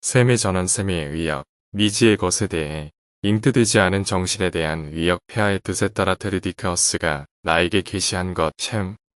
셈의 전환셈의 의역, 미지의 것에 대해 잉크되지 않은 정신에 대한 의역 폐하의 뜻에 따라 테르디카우스가 나에게 계시한 것,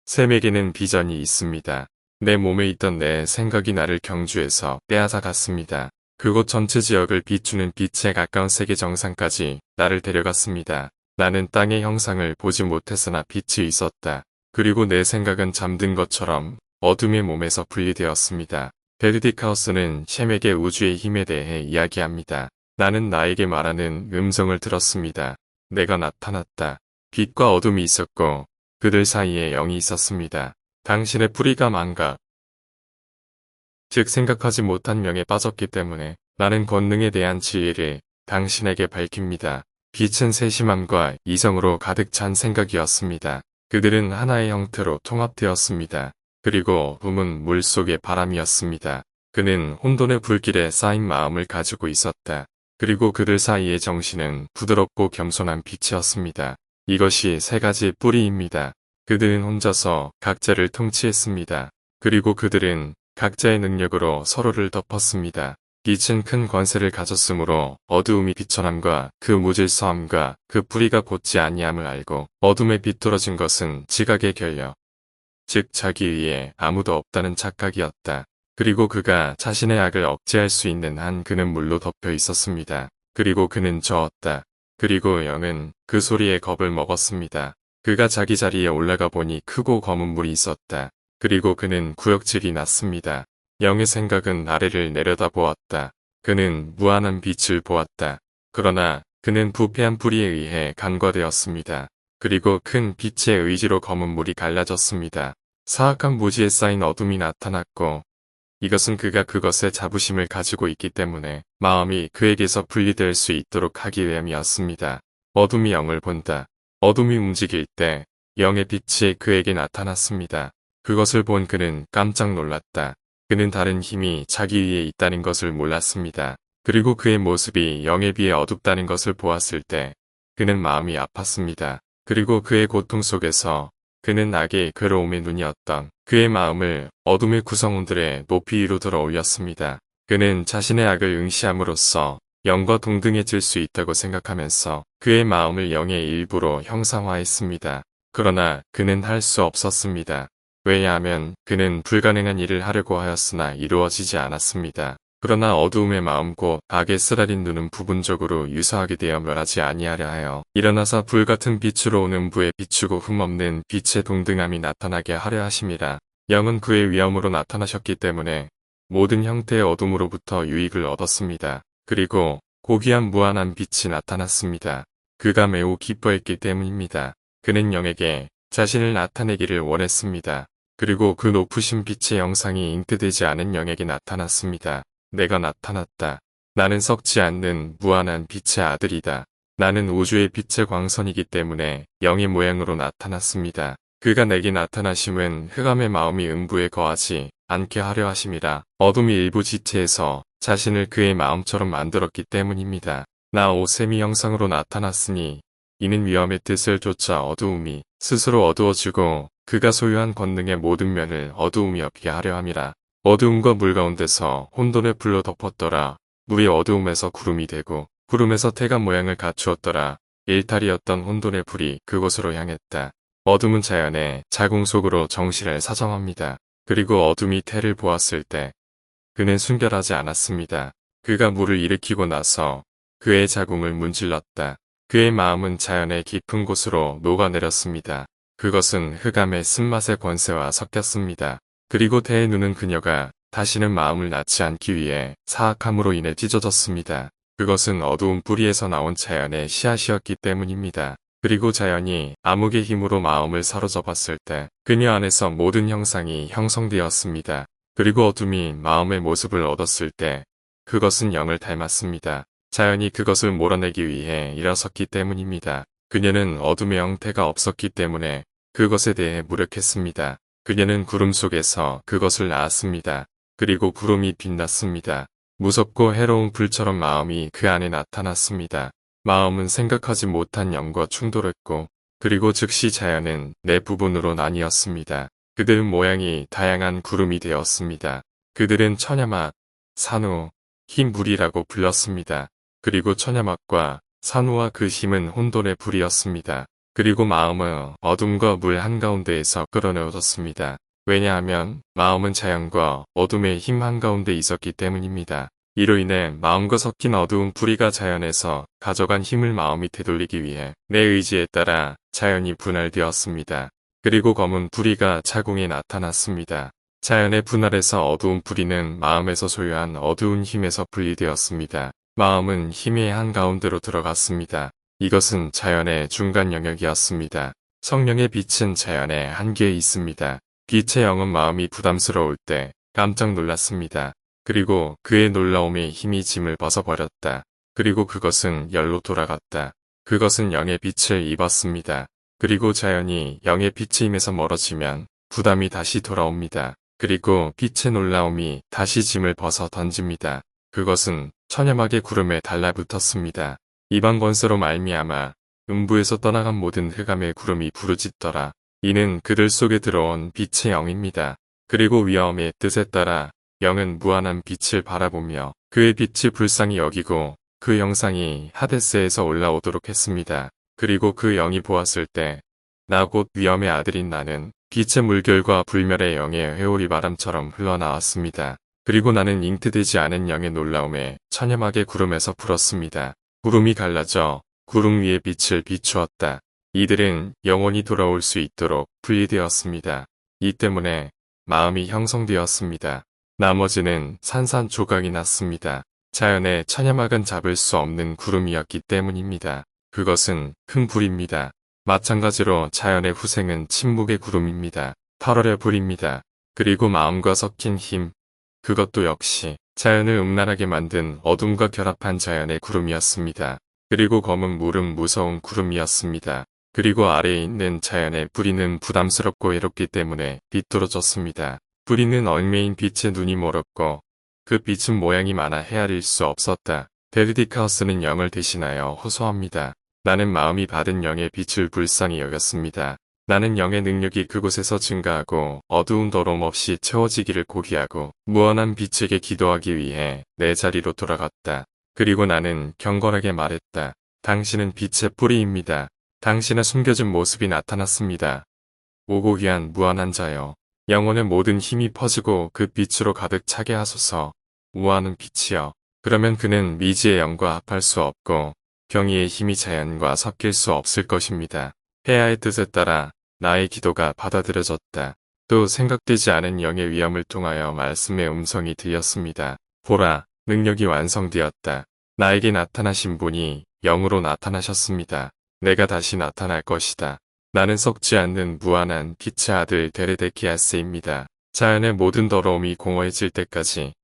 셈에게는 비전이 있습니다. 내 몸에 있던 내 생각이 나를 경주에서 빼앗아 갔습니다. 그곳 전체 지역을 비추는 빛에 가까운 세계 정상까지 나를 데려갔습니다. 나는 땅의 형상을 보지 못했으나 빛이 있었다. 그리고 내 생각은 잠든 것처럼 어둠의 몸에서 분리되었습니다. 테르디카우스는 셈에게 우주의 힘에 대해 이야기합니다. 나는 나에게 말하는 음성을 들었습니다. 내가 나타났다. 빛과 어둠이 있었고 그들 사이에 영이 있었습니다. 당신의 뿌리가 망각, 즉 생각하지 못한 명에 빠졌기 때문에 나는 권능에 대한 지혜를 당신에게 밝힙니다. 빛은 세심함과 이성으로 가득 찬 생각이었습니다. 그들은 하나의 형태로 통합되었습니다. 그리고 붐은 물속의 바람이었습니다. 그는 혼돈의 불길에 쌓인 마음을 가지고 있었다. 그리고 그들 사이의 정신은 부드럽고 겸손한 빛이었습니다. 이것이 세 가지 뿌리입니다. 그들은 혼자서 각자를 통치했습니다. 그리고 그들은 각자의 능력으로 서로를 덮었습니다. 빛은 큰 권세를 가졌으므로 어두움이 비천함과 그 무질서함과 그 뿌리가 곧지 아니함을 알고 어둠에 비뚤어진 것은 지각의 결력, 즉 자기 위에 아무도 없다는 착각이었다. 그리고 그가 자신의 악을 억제할 수 있는 한 그는 물로 덮여 있었습니다. 그리고 그는 저었다. 그리고 영은 그 소리에 겁을 먹었습니다. 그가 자기 자리에 올라가 보니 크고 검은 물이 있었다. 그리고 그는 구역질이 났습니다. 영의 생각은 아래를 내려다보았다. 그는 무한한 빛을 보았다. 그러나 그는 부패한 뿌리에 의해 간과되었습니다. 그리고 큰 빛의 의지로 검은 물이 갈라졌습니다. 사악한 무지에 쌓인 어둠이 나타났고 이것은 그가 그것에 자부심을 가지고 있기 때문에 마음이 그에게서 분리될 수 있도록 하기 위함이었습니다. 어둠이 영을 본다. 어둠이 움직일 때 영의 빛이 그에게 나타났습니다. 그것을 본 그는 깜짝 놀랐다. 그는 다른 힘이 자기 위에 있다는 것을 몰랐습니다. 그리고 그의 모습이 영에 비해 어둡다는 것을 보았을 때 그는 마음이 아팠습니다. 그리고 그의 고통 속에서 그는 악의 괴로움의 눈이었던 그의 마음을 어둠의 구성원들의 높이 위로 들어 올렸습니다. 그는 자신의 악을 응시함으로써 영과 동등해질 수 있다고 생각하면서 그의 마음을 영의 일부로 형상화했습니다. 그러나 그는 할 수 없었습니다. 왜냐하면 그는 불가능한 일을 하려고 하였으나 이루어지지 않았습니다. 그러나 어두움의 마음 곧 악에 쓰라린 눈은 부분적으로 유사하게 되어 멸하지 아니하려 하여 일어나서 불같은 빛으로 오는 부에 비추고 흠없는 빛의 동등함이 나타나게 하려 하심이라. 영은 그의 위엄으로 나타나셨기 때문에 모든 형태의 어둠으로부터 유익을 얻었습니다. 그리고 고귀한 무한한 빛이 나타났습니다. 그가 매우 기뻐했기 때문입니다. 그는 영에게 자신을 나타내기를 원했습니다. 그리고 그 높으신 빛의 영상이 잉크되지 않은 영에게 나타났습니다. 내가 나타났다. 나는 썩지 않는 무한한 빛의 아들이다. 나는 우주의 빛의 광선이기 때문에 영의 모양으로 나타났습니다. 그가 내게 나타나심은 흑암의 마음이 음부에 거하지 않게 하려 하심이라. 어둠이 일부 지체에서 자신을 그의 마음처럼 만들었기 때문입니다. 나 오셈이 형상으로 나타났으니 이는 위엄의 뜻을 좇아 어두움이 스스로 어두워지고 그가 소유한 권능의 모든 면을 어두움이 없게 하려 함이라. 어두움과 물 가운데서 혼돈의 불로 덮었더라. 물이 어두움에서 구름이 되고 구름에서 태가 모양을 갖추었더라. 일탈이었던 혼돈의 불이 그곳으로 향했다. 어둠은 자연의 자궁 속으로 정신을 사정합니다. 그리고 어둠이 태를 보았을 때 그는 순결하지 않았습니다. 그가 물을 일으키고 나서 그의 자궁을 문질렀다. 그의 마음은 자연의 깊은 곳으로 녹아내렸습니다. 그것은 흑암의 쓴맛의 권세와 섞였습니다. 그리고 태의 눈은 그녀가 다시는 마음을 낳지 않기 위해 사악함으로 인해 찢어졌습니다. 그것은 어두운 뿌리에서 나온 자연의 씨앗이었기 때문입니다. 그리고 자연이 암흑의 힘으로 마음을 사로잡았을 때 그녀 안에서 모든 형상이 형성되었습니다. 그리고 어둠이 마음의 모습을 얻었을 때 그것은 영을 닮았습니다. 자연이 그것을 몰아내기 위해 일어섰기 때문입니다. 그녀는 어둠의 형태가 없었기 때문에 그것에 대해 무력했습니다. 그녀는 구름 속에서 그것을 낳았습니다. 그리고 구름이 빛났습니다. 무섭고 해로운 불처럼 마음이 그 안에 나타났습니다. 마음은 생각하지 못한 영과 충돌했고 그리고 즉시 자연은 네 부분으로 나뉘었습니다. 그들은 모양이 다양한 구름이 되었습니다. 그들은 천야맛, 산호, 흰 불이라고 불렸습니다. 그리고 천야막과 산호와 그 힘은 혼돈의 불이었습니다. 그리고 마음은 어둠과 물 한가운데에서 끌어내어졌습니다. 왜냐하면 마음은 자연과 어둠의 힘 한가운데 있었기 때문입니다. 이로 인해 마음과 섞인 어두운 불이가 자연에서 가져간 힘을 마음이 되돌리기 위해 내 의지에 따라 자연이 분할되었습니다. 그리고 검은 불이가 자궁에 나타났습니다. 자연의 분할에서 어두운 불이는 마음에서 소유한 어두운 힘에서 분리되었습니다. 마음은 힘의 한가운데로 들어갔습니다. 이것은 자연의 중간 영역이었습니다. 성령의 빛은 자연의 한계에 있습니다. 빛의 영은 마음이 부담스러울 때 깜짝 놀랐습니다. 그리고 그의 놀라움에 힘이 짐을 벗어버렸다. 그리고 그것은 열로 돌아갔다. 그것은 영의 빛을 입었습니다. 그리고 자연이 영의 빛의 힘에서 멀어지면 부담이 다시 돌아옵니다. 그리고 빛의 놀라움이 다시 짐을 벗어 던집니다. 그것은 천야막의 구름에 달라붙었습니다. 이방 권세로 말미암아 음부에서 떠나간 모든 흑암의 구름이 부르짖더라. 이는 그들 속에 들어온 빛의 영입니다. 그리고 위엄의 뜻에 따라 영은 무한한 빛을 바라보며 그의 빛을 불쌍히 여기고 그 영상이 하데스에서 올라오도록 했습니다. 그리고 그 영이 보았을 때 나 곧 위엄의 아들인 나는 빛의 물결과 불멸의 영의 회오리 바람처럼 흘러나왔습니다. 그리고 나는 잉태되지 않은 영의 놀라움에 천야막의 구름에서 불었습니다. 구름이 갈라져 구름 위에 빛을 비추었다. 이들은 영원히 돌아올 수 있도록 분리되었습니다. 이 때문에 마음이 형성되었습니다. 나머지는 산산조각이 났습니다. 자연의 천야막은 잡을 수 없는 구름이었기 때문입니다. 그것은 큰 불입니다. 마찬가지로 자연의 후생은 침묵의 구름입니다. 8월의 불입니다. 그리고 마음과 섞인 힘, 그것도 역시 자연을 음란하게 만든 어둠과 결합한 자연의 구름이었습니다. 그리고 검은 물은 무서운 구름이었습니다. 그리고 아래에 있는 자연의 뿌리는 부담스럽고 외롭기 때문에 비뚤어졌습니다. 뿌리는 얽매인 빛에 눈이 멀었고 그 빛은 모양이 많아 헤아릴 수 없었다. 데르디카우스는 영을 대신하여 호소합니다. 나는 마음이 받은 영의 빛을 불쌍히 여겼습니다. 나는 영의 능력이 그곳에서 증가하고 어두운 더러움 없이 채워지기를 고귀하고 무한한 빛에게 기도하기 위해 내 자리로 돌아갔다. 그리고 나는 경건하게 말했다. 당신은 빛의 뿌리입니다. 당신의 숨겨진 모습이 나타났습니다. 오고 귀한 무한한 자여. 영혼의 모든 힘이 퍼지고 그 빛으로 가득 차게 하소서. 우아하는 빛이여. 그러면 그는 미지의 영과 합할 수 없고 경의의 힘이 자연과 섞일 수 없을 것입니다. 폐하의 뜻에 따라 나의 기도가 받아들여졌다. 또 생각되지 않은 영의 위엄을 통하여 말씀의 음성이 들렸습니다. 보라, 능력이 완성되었다. 나에게 나타나신 분이 영으로 나타나셨습니다. 내가 다시 나타날 것이다. 나는 썩지 않는 무한한 빛의 아들 데르데키아스입니다. 자연의 모든 더러움이 공허해질 때까지,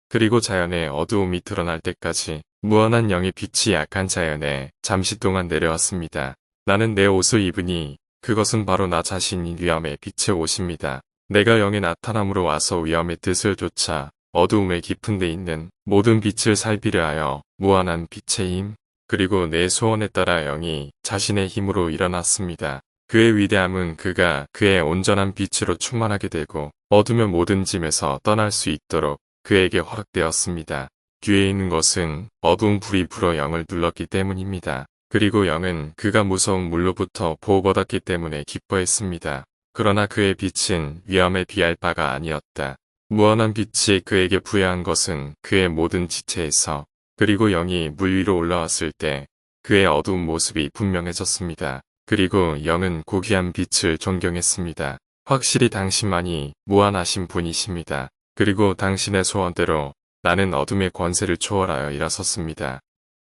그리고 자연의 어두움이 드러날 때까지 무한한 영의 빛이 약한 자연에 잠시 동안 내려왔습니다. 나는 내 옷을 입으니 그것은 바로 나 자신이 위엄의 빛의 옷입니다. 내가 영의 나타남으로 와서 위엄의 뜻을 좇아 어두움의 깊은 데 있는 모든 빛을 살피려 하여 무한한 빛의 힘, 그리고 내 소원에 따라 영이 자신의 힘으로 일어났습니다. 그의 위대함은 그가 그의 온전한 빛으로 충만하게 되고 어둠의 모든 짐에서 떠날 수 있도록 그에게 허락되었습니다. 뒤에 있는 것은 어두운 불이 불어 영을 눌렀기 때문입니다. 그리고 영은 그가 무서운 물로부터 보호받았기 때문에 기뻐했습니다. 그러나 그의 빛은 위엄에 비할 바가 아니었다. 무한한 빛이 그에게 부여한 것은 그의 모든 지체에서, 그리고 영이 물 위로 올라왔을 때 그의 어두운 모습이 분명해졌습니다. 그리고 영은 고귀한 빛을 존경했습니다. 확실히 당신만이 무한하신 분이십니다. 그리고 당신의 소원대로 나는 어둠의 권세를 초월하여 일어섰습니다.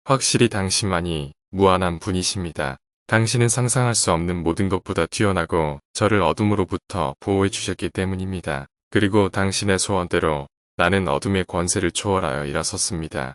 확실히 당신만이 무한한 분이십니다. 당신은 상상할 수 없는 모든 것보다 뛰어나고 저를 어둠으로부터 보호해 주셨기 때문입니다. 그리고 당신의 소원대로 나는 어둠의 권세를 초월하여 일어섰습니다.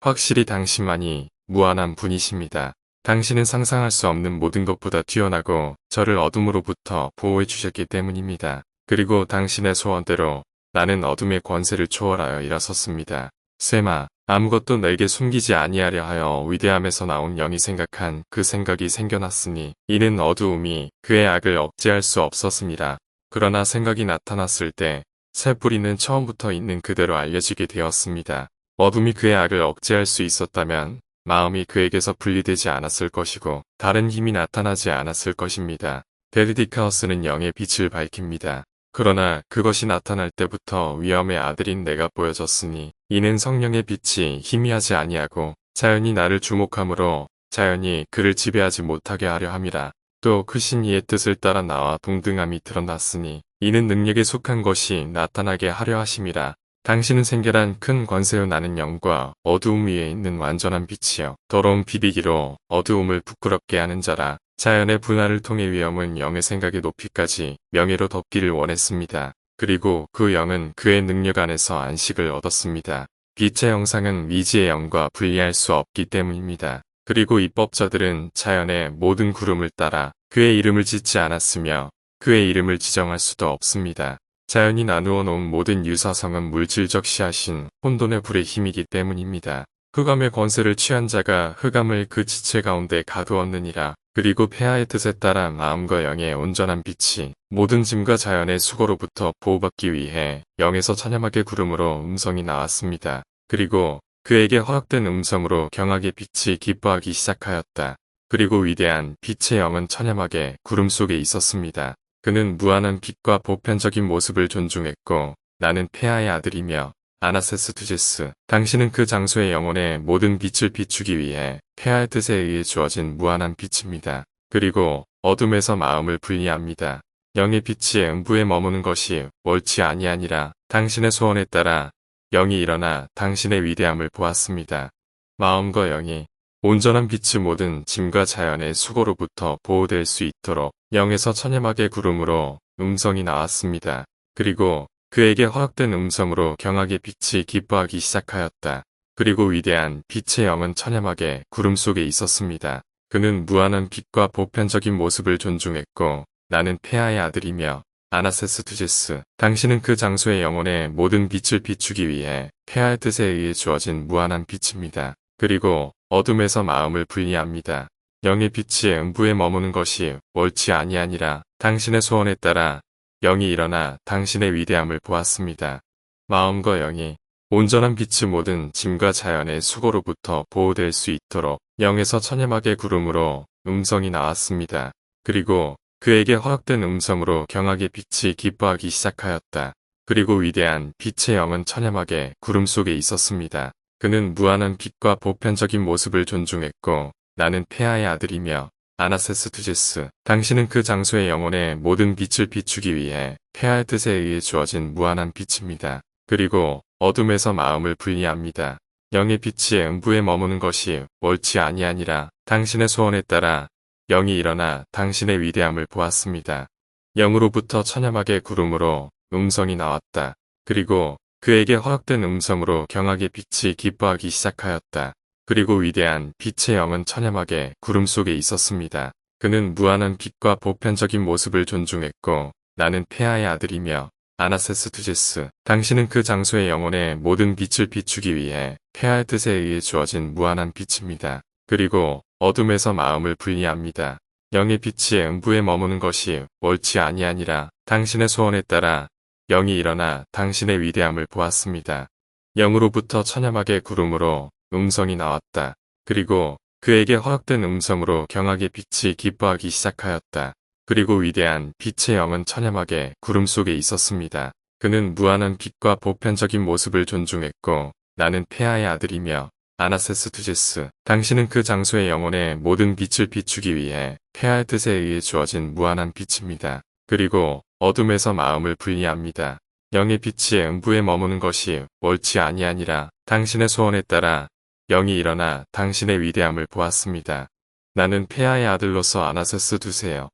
확실히 당신만이 무한한 분이십니다. 당신은 상상할 수 없는 모든 것보다 뛰어나고 저를 어둠으로부터 보호해 주셨기 때문입니다. 그리고 당신의 소원대로 나는 어둠의 권세를 초월하여 일어섰습니다. 세마, 아무것도 내게 숨기지 아니하려 하여 위대함에서 나온 영이 생각한 그 생각이 생겨났으니 이는 어두움이 그의 악을 억제할 수 없었습니다. 그러나 생각이 나타났을 때 새 뿌리는 처음부터 있는 그대로 알려지게 되었습니다. 어둠이 그의 악을 억제할 수 있었다면 마음이 그에게서 분리되지 않았을 것이고 다른 힘이 나타나지 않았을 것입니다. 데르디카우스는 영의 빛을 밝힙니다. 그러나 그것이 나타날 때부터 위험의 아들인 내가 보여졌으니 이는 성령의 빛이 희미하지 아니하고 자연이 나를 주목함으로 자연이 그를 지배하지 못하게 하려 함이라. 또 크신 이의 뜻을 따라 나와 동등함이 드러났으니 이는 능력에 속한 것이 나타나게 하려 하심이라. 당신은 생결한 큰 권세요 나는 영과 어두움 위에 있는 완전한 빛이요 더러운 비비기로 어두움을 부끄럽게 하는 자라. 자연의 분할을 통해 위험은 영의 생각의 높이까지 명예로 덮기를 원했습니다. 그리고 그 영은 그의 능력 안에서 안식을 얻었습니다. 빛의 형상은 미지의 영과 분리할 수 없기 때문입니다. 그리고 입법자들은 자연의 모든 구름을 따라 그의 이름을 짓지 않았으며 그의 이름을 지정할 수도 없습니다. 자연이 나누어 놓은 모든 유사성은 물질적 시하신 혼돈의 불의 힘이기 때문입니다. 흑암의 권세를 취한 자가 흑암을 그 지체 가운데 가두었느니라. 그리고 폐하의 뜻에 따라 마음과 영의 온전한 빛이 모든 짐과 자연의 수고로부터 보호받기 위해 영에서 찬양하게 구름으로 음성이 나왔습니다. 그리고 그에게 허락된 음성으로 경악의 빛이 기뻐하기 시작하였다. 그리고 위대한 빛의 영은 찬양하게 구름 속에 있었습니다. 그는 무한한 빛과 보편적인 모습을 존중했고 나는 폐하의 아들이며 아나세스 투제스 당신은 그 장소의 영혼의 모든 빛을 비추기 위해 폐하의 뜻에 의해 주어진 무한한 빛입니다. 그리고 어둠에서 마음을 분리합니다. 영의 빛이 음부에 머무는 것이 옳지 아니하니라. 당신의 소원에 따라 영이 일어나 당신의 위대함을 보았습니다. 마음과 영이 온전한 빛이 모든 짐과 자연의 수고로부터 보호될 수 있도록 영에서 천연하게 구름으로 음성이 나왔습니다. 그리고 그에게 허락된 음성으로 경악의 빛이 기뻐하기 시작하였다. 그리고 위대한 빛의 영은 천연하게 구름 속에 있었습니다. 그는 무한한 빛과 보편적인 모습을 존중했고 나는 폐하의 아들이며 아나세스 투제스 당신은 그 장소의 영혼의 모든 빛을 비추기 위해 폐하의 뜻에 의해 주어진 무한한 빛입니다. 그리고 어둠에서 마음을 분리합니다. 영의 빛이 음부에 머무는 것이 옳지 아니하니라. 당신의 소원에 따라 영이 일어나 당신의 위대함을 보았습니다. 마음과 영이 온전한 빛이 모든 짐과 자연의 수고로부터 보호될 수 있도록 영에서 천연하게 구름으로 음성이 나왔습니다. 그리고 그에게 허락된 음성으로 경악의 빛이 기뻐하기 시작하였다. 그리고 위대한 빛의 영은 천연하게 구름 속에 있었습니다. 그는 무한한 빛과 보편적인 모습을 존중했고 나는 폐하의 아들이며 아나세스 투제스 당신은 그 장소의 영혼의 모든 빛을 비추기 위해 폐하의 뜻에 의해 주어진 무한한 빛입니다. 그리고 어둠에서 마음을 분리합니다. 영의 빛이 음부에 머무는 것이 옳지 아니하니라. 당신의 소원에 따라 영이 일어나 당신의 위대함을 보았습니다. 영으로부터 천연하게 구름으로 음성이 나왔다. 그리고 그에게 허락된 음성으로 경악의 빛이 기뻐하기 시작하였다. 그리고 위대한 빛의 영은 천연하게 구름 속에 있었습니다. 그는 무한한 빛과 보편적인 모습을 존중했고 나는 폐하의 아들이며 아나세스 투제스 당신은 그 장소의 영혼의 모든 빛을 비추기 위해 폐하의 뜻에 의해 주어진 무한한 빛입니다. 그리고 어둠에서 마음을 분리합니다. 영의 빛이 음부에 머무는 것이 옳지 아니하니라. 당신의 소원에 따라 영이 일어나 당신의 위대함을 보았습니다. 영으로부터 천연하게 구름으로 음성이 나왔다. 그리고 그에게 허락된 음성으로 경악의 빛이 기뻐하기 시작하였다. 그리고 위대한 빛의 영은 천연하게 구름 속에 있었습니다. 그는 무한한 빛과 보편적인 모습을 존중했고 나는 폐하의 아들이며 아나세스 투제스 당신은 그 장소의 영혼의 모든 빛을 비추기 위해 폐하의 뜻에 의해 주어진 무한한 빛입니다. 그리고 어둠에서 마음을 분리합니다. 영의 빛이 음부에 머무는 것이 옳지 아니하니라. 당신의 소원에 따라 영이 일어나 당신의 위대함을 보았습니다. 나는 폐하의 아들로서 아나세스 두세요.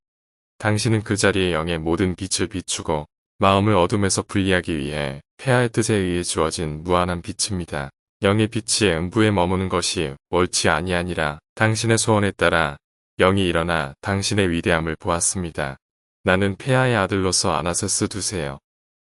당신은 그 자리에 영의 모든 빛을 비추고 마음을 어둠에서 분리하기 위해 폐하의 뜻에 의해 주어진 무한한 빛입니다. 영의 빛이 음부에 머무는 것이 옳지 아니하니라. 당신의 소원에 따라 영이 일어나 당신의 위대함을 보았습니다. 나는 폐하의 아들로서 아나세스 두세요.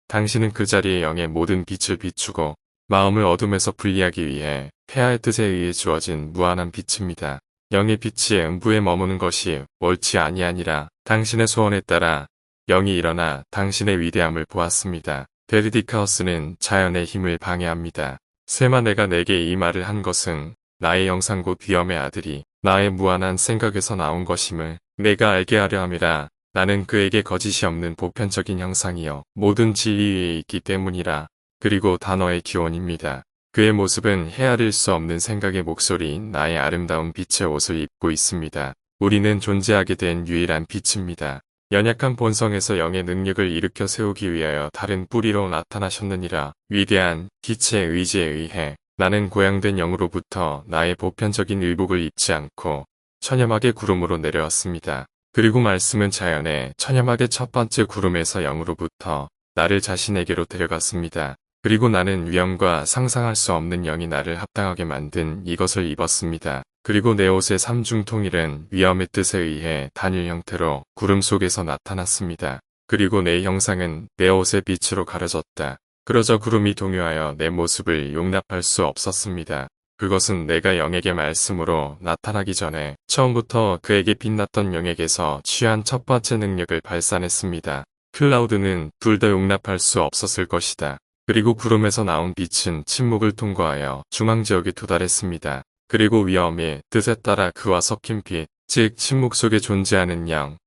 당신은 그 자리에 영의 모든 빛을 비추고 마음을 어둠에서 분리하기 위해 폐하의 뜻에 의해 주어진 무한한 빛입니다. 영의 빛이 음부에 머무는 것이 옳지 아니하니라. 당신의 소원에 따라 영이 일어나 당신의 위대함을 보았습니다. 데르디카우스는 자연의 힘을 방해합니다. 세마 내가 내게 이 말을 한 것은 나의 영상고 비염의 아들이 나의 무한한 생각에서 나온 것임을 내가 알게 하려 함이라. 나는 그에게 거짓이 없는 보편적인 형상이요 모든 진리 위에 있기 때문이라. 그리고 단어의 기원입니다. 그의 모습은 헤아릴 수 없는 생각의 목소리인 나의 아름다운 빛의 옷을 입고 있습니다. 우리는 존재하게 된 유일한 빛입니다. 연약한 본성에서 영의 능력을 일으켜 세우기 위하여 다른 뿌리로 나타나셨느니라. 위대한 빛의 의지에 의해 나는 고양된 영으로부터 나의 보편적인 의복을 입지 않고 천여막의 구름으로 내려왔습니다. 그리고 말씀은 자연의 천여막의 첫 번째 구름에서 영으로부터 나를 자신에게로 데려갔습니다. 그리고 나는 위엄과 상상할 수 없는 영이 나를 합당하게 만든 이것을 입었습니다. 그리고 내 옷의 삼중통일은 위엄의 뜻에 의해 단일 형태로 구름 속에서 나타났습니다. 그리고 내 형상은 내 옷의 빛으로 가려졌다. 그러자 구름이 동요하여 내 모습을 용납할 수 없었습니다. 그것은 내가 영에게 말씀으로 나타나기 전에 처음부터 그에게 빛났던 영에게서 취한 첫 번째 능력을 발산했습니다. 클라우드는 둘 다 용납할 수 없었을 것이다. 그리고 구름에서 나온 빛은 침묵을 통과하여 중앙지역에 도달했습니다. 그리고 위엄의 뜻에 따라 그와 섞인 빛, 즉 침묵 속에 존재하는 영,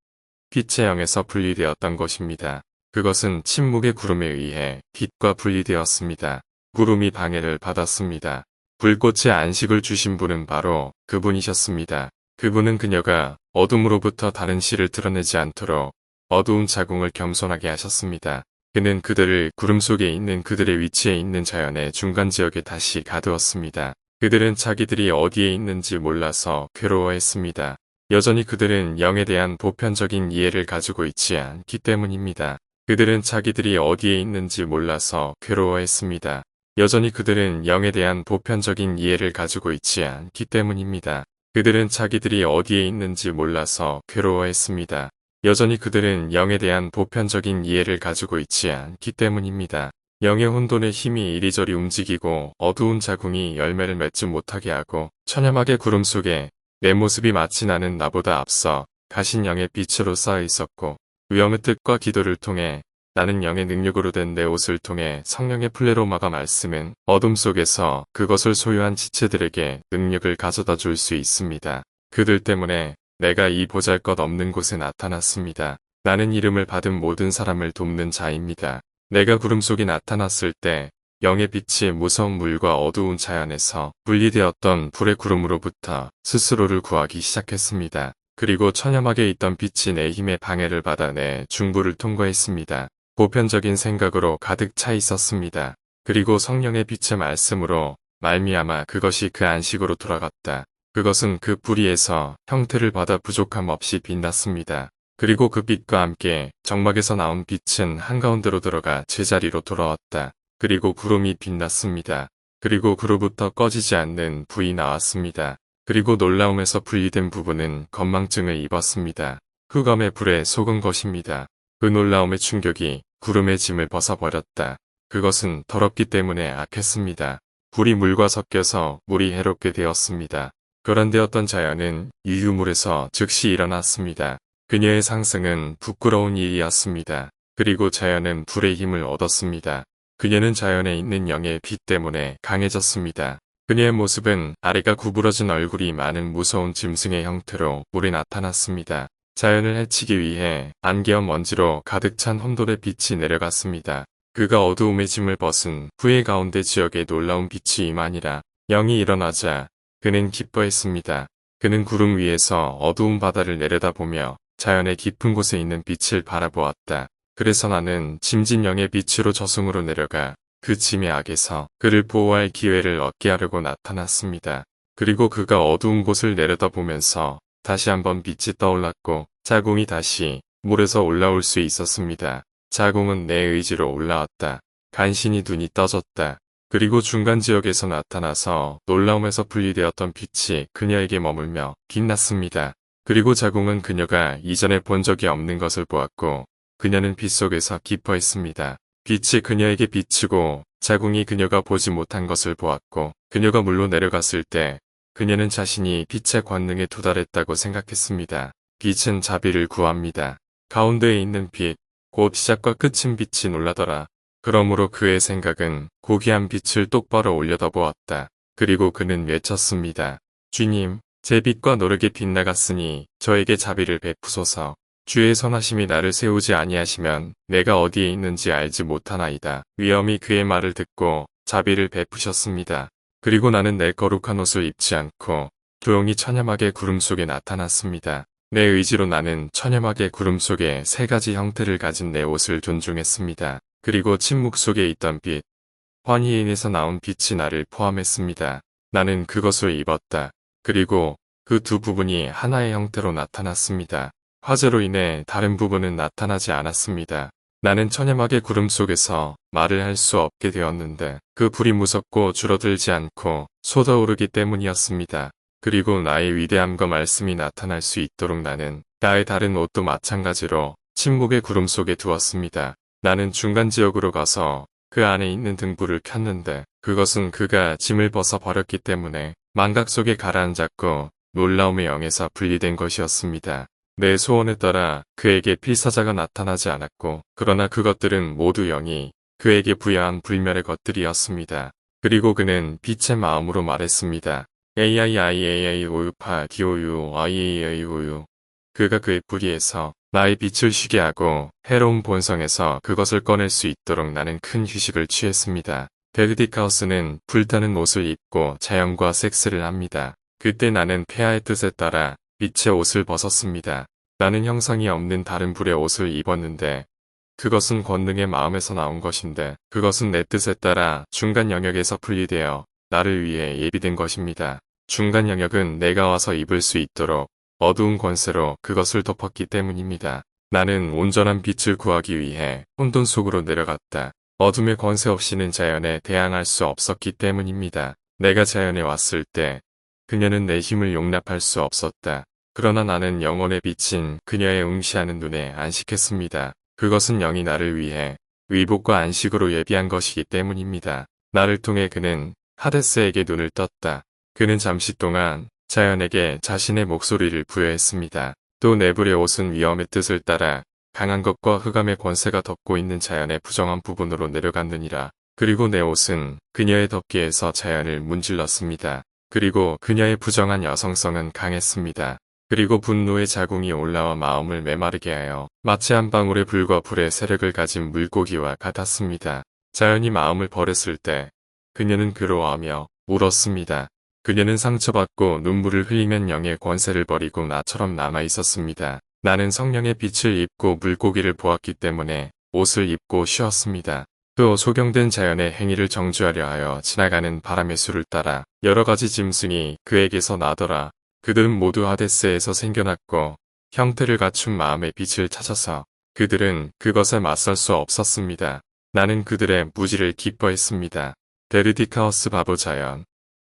빛의 영에서 분리되었던 것입니다. 그것은 침묵의 구름에 의해 빛과 분리되었습니다. 구름이 방해를 받았습니다. 불꽃의 안식을 주신 분은 바로 그분이셨습니다. 그분은 그녀가 어둠으로부터 다른 실을 드러내지 않도록 어두운 자궁을 겸손하게 하셨습니다. 그는 그들을 구름 속에 있는 그들의 위치에 있는 자연의 중간 지역에 다시 가두었습니다. 그들은 자기들이 어디에 있는지 몰라서 괴로워했습니다. 여전히 그들은 영에 대한 보편적인 이해를 가지고 있지 않기 때문입니다. 그들은 자기들이 어디에 있는지 몰라서 괴로워했습니다. 여전히 그들은 영에 대한 보편적인 이해를 가지고 있지 않기 때문입니다. 그들은 자기들이 어디에 있는지 몰라서 괴로워했습니다. 여전히 그들은 영에 대한 보편적인 이해를 가지고 있지 않기 때문입니다. 영의 혼돈의 힘이 이리저리 움직이고 어두운 자궁이 열매를 맺지 못하게 하고 천여막의 구름 속에 내 모습이 마치 나는 나보다 앞서 가신 영의 빛으로 쌓여 있었고 위엄의 뜻과 기도를 통해 나는 영의 능력으로 된 내 옷을 통해 성령의 플레로마가 말씀은 어둠 속에서 그것을 소유한 지체들에게 능력을 가져다 줄 수 있습니다. 그들 때문에 내가 이 보잘것없는 곳에 나타났습니다. 나는 이름을 받은 모든 사람을 돕는 자입니다. 내가 구름 속에 나타났을 때 영의 빛이 무서운 물과 어두운 자연에서 분리되었던 불의 구름으로부터 스스로를 구하기 시작했습니다. 그리고 천여막에 있던 빛이 내 힘의 방해를 받아 내 중부를 통과했습니다. 보편적인 생각으로 가득 차 있었습니다. 그리고 성령의 빛의 말씀으로 말미암아 그것이 그 안식으로 돌아갔다. 그것은 그 뿌리에서 형태를 받아 부족함 없이 빛났습니다. 그리고 그 빛과 함께 정막에서 나온 빛은 한가운데로 들어가 제자리로 돌아왔다. 그리고 구름이 빛났습니다. 그리고 그로부터 꺼지지 않는 불이 나왔습니다. 그리고 놀라움에서 분리된 부분은 건망증을 입었습니다. 흑암의 불에 속은 것입니다. 그 놀라움의 충격이 구름의 짐을 벗어버렸다. 그것은 더럽기 때문에 악했습니다. 불이 물과 섞여서 물이 해롭게 되었습니다. 교란되었던 자연은 유유물에서 즉시 일어났습니다. 그녀의 상승은 부끄러운 일이었습니다. 그리고 자연은 불의 힘을 얻었습니다. 그녀는 자연에 있는 영의 빛 때문에 강해졌습니다. 그녀의 모습은 아래가 구부러진 얼굴이 많은 무서운 짐승의 형태로 물에 나타났습니다. 자연을 해치기 위해 안개와 먼지로 가득 찬 혼돈의 빛이 내려갔습니다. 그가 어두움의 짐을 벗은 후의 가운데 지역에 놀라운 빛이 임하니라. 영이 일어나자 그는 기뻐했습니다. 그는 구름 위에서 어두운 바다를 내려다보며 자연의 깊은 곳에 있는 빛을 바라보았다. 그래서 나는 짐진 영의 빛으로 저승으로 내려가 그 짐의 악에서 그를 보호할 기회를 얻게 하려고 나타났습니다. 그리고 그가 어두운 곳을 내려다보면서 다시 한번 빛이 떠올랐고 자궁이 다시 물에서 올라올 수 있었습니다. 자궁은 내 의지로 올라왔다. 간신히 눈이 떠졌다. 그리고 중간 지역에서 나타나서 놀라움에서 분리되었던 빛이 그녀에게 머물며 빛났습니다. 그리고 자궁은 그녀가 이전에 본 적이 없는 것을 보았고 그녀는 빛 속에서 기뻐했습니다. 빛이 그녀에게 비치고 자궁이 그녀가 보지 못한 것을 보았고 그녀가 물로 내려갔을 때 그녀는 자신이 빛의 권능에 도달했다고 생각했습니다. 빛은 자비를 구합니다. 가운데에 있는 빛, 곧 시작과 끝인 빛이 놀라더라. 그러므로 그의 생각은 고귀한 빛을 똑바로 올려다보았다. 그리고 그는 외쳤습니다. 주님, 제 빛과 노르게 빗나갔으니 저에게 자비를 베푸소서. 주의 선하심이 나를 세우지 아니하시면 내가 어디에 있는지 알지 못하나이다. 위엄이 그의 말을 듣고 자비를 베푸셨습니다. 그리고 나는 내 거룩한 옷을 입지 않고 조용히 처녀막의 구름 속에 나타났습니다. 내 의지로 나는 처녀막의 구름 속에 세 가지 형태를 가진 내 옷을 존중했습니다. 그리고 침묵 속에 있던 빛, 환희인에서 나온 빛이 나를 포함했습니다. 나는 그것을 입었다. 그리고 그 두 부분이 하나의 형태로 나타났습니다. 화재로 인해 다른 부분은 나타나지 않았습니다. 나는 처녀막의 구름 속에서 말을 할 수 없게 되었는데 그 불이 무섭고 줄어들지 않고 솟아오르기 때문이었습니다. 그리고 나의 위대함과 말씀이 나타날 수 있도록 나는 나의 다른 옷도 마찬가지로 침묵의 구름 속에 두었습니다. 나는 중간 지역으로 가서 그 안에 있는 등불을 켰는데 그것은 그가 짐을 벗어 버렸기 때문에 망각 속에 가라앉았고 놀라움의 영에서 분리된 것이었습니다. 내 소원에 따라 그에게 필사자가 나타나지 않았고 그러나 그것들은 모두 영이 그에게 부여한 불멸의 것들이었습니다. 그리고 그는 빛의 마음으로 말했습니다. AIIAA 오유파 디오유 IAA 오유. 그가 그의 뿌리에서 나의 빛을 쉬게 하고 해로운 본성에서 그것을 꺼낼 수 있도록 나는 큰 휴식을 취했습니다. 데르디카우스는 불타는 옷을 입고 자연과 섹스를 합니다. 그때 나는 폐하의 뜻에 따라 빛의 옷을 벗었습니다. 나는 형상이 없는 다른 불의 옷을 입었는데 그것은 권능의 마음에서 나온 것인데 그것은 내 뜻에 따라 중간 영역에서 분리되어 나를 위해 예비된 것입니다. 중간 영역은 내가 와서 입을 수 있도록 어두운 권세로 그것을 덮었기 때문입니다. 나는 온전한 빛을 구하기 위해 혼돈 속으로 내려갔다. 어둠의 권세 없이는 자연에 대항할 수 없었기 때문입니다. 내가 자연에 왔을 때 그녀는 내 힘을 용납할 수 없었다. 그러나 나는 영혼의 빛인 그녀의 응시하는 눈에 안식했습니다. 그것은 영이 나를 위해 의복과 안식으로 예비한 것이기 때문입니다. 나를 통해 그는 하데스에게 눈을 떴다. 그는 잠시 동안 자연에게 자신의 목소리를 부여했습니다. 또 내 불의 옷은 위엄의 뜻을 따라 강한 것과 흑암의 권세가 덮고 있는 자연의 부정한 부분으로 내려갔느니라. 그리고 내 옷은 그녀의 덮개에서 자연을 문질렀습니다. 그리고 그녀의 부정한 여성성은 강했습니다. 그리고 분노의 자궁이 올라와 마음을 메마르게 하여 마치 한 방울의 불과 불의 세력을 가진 물고기와 같았습니다. 자연이 마음을 버렸을 때 그녀는 괴로워하며 울었습니다. 그녀는 상처받고 눈물을 흘리면 영의 권세를 버리고 나처럼 남아있었습니다. 나는 성령의 빛을 입고 물고기를 보았기 때문에 옷을 입고 쉬었습니다. 또 소경된 자연의 행위를 정주하려 하여 지나가는 바람의 수를 따라 여러 가지 짐승이 그에게서 나더라. 그들은 모두 하데스에서 생겨났고 형태를 갖춘 마음의 빛을 찾아서 그들은 그것에 맞설 수 없었습니다. 나는 그들의 무지를 기뻐했습니다. 데르디카우스 바보 자연.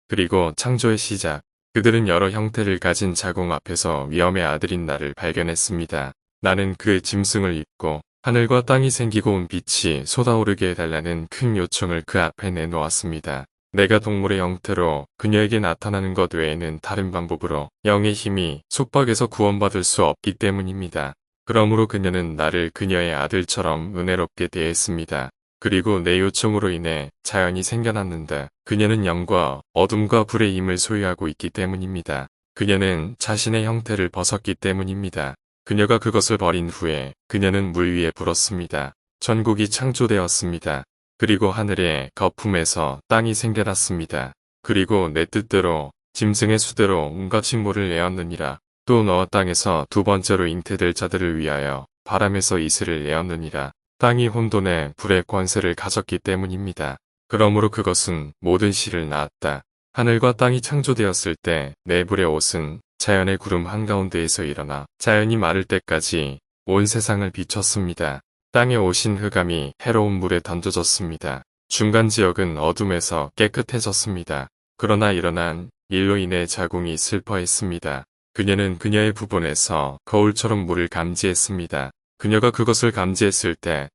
그리고 창조의 시작. 그들은 여러 형태를 가진 자궁 앞에서 위엄의 아들인 나를 발견했습니다. 나는 그의 짐승을 입고 하늘과 땅이 생기고 온 빛이 쏟아오르게 해달라는 큰 요청을 그 앞에 내놓았습니다. 내가 동물의 형태로 그녀에게 나타나는 것 외에는 다른 방법으로 영의 힘이 속박에서 구원받을 수 없기 때문입니다. 그러므로 그녀는 나를 그녀의 아들처럼 은혜롭게 대했습니다. 그리고 내 요청으로 인해 자연이 생겨났는데 그녀는 영과 어둠과 불의 힘을 소유하고 있기 때문입니다. 그녀는 자신의 형태를 벗었기 때문입니다. 그녀가 그것을 버린 후에 그녀는 물 위에 불었습니다. 천국이 창조되었습니다. 그리고 하늘의 거품에서 땅이 생겨났습니다. 그리고 내 뜻대로 짐승의 수대로 온갖 식물을 내었느니라. 또 너와 땅에서 두 번째로 잉태될 자들을 위하여 바람에서 이슬을 내었느니라. 땅이 혼돈의 불의 권세를 가졌기 때문입니다. 그러므로 그것은 모든 시를 낳았다. 하늘과 땅이 창조되었을 때 내 불의 옷은 자연의 구름 한가운데에서 일어나 자연이 마를 때까지 온 세상을 비췄습니다. 땅에 오신 흑암이 해로운 물에 던져졌습니다. 중간 지역은 어둠에서 깨끗해졌습니다. 그러나 일어난 일로 인해 자궁이 슬퍼했습니다. 그녀는 그녀의 부분에서 거울처럼 물을 감지했습니다. 그녀가 그것을 감지했을 때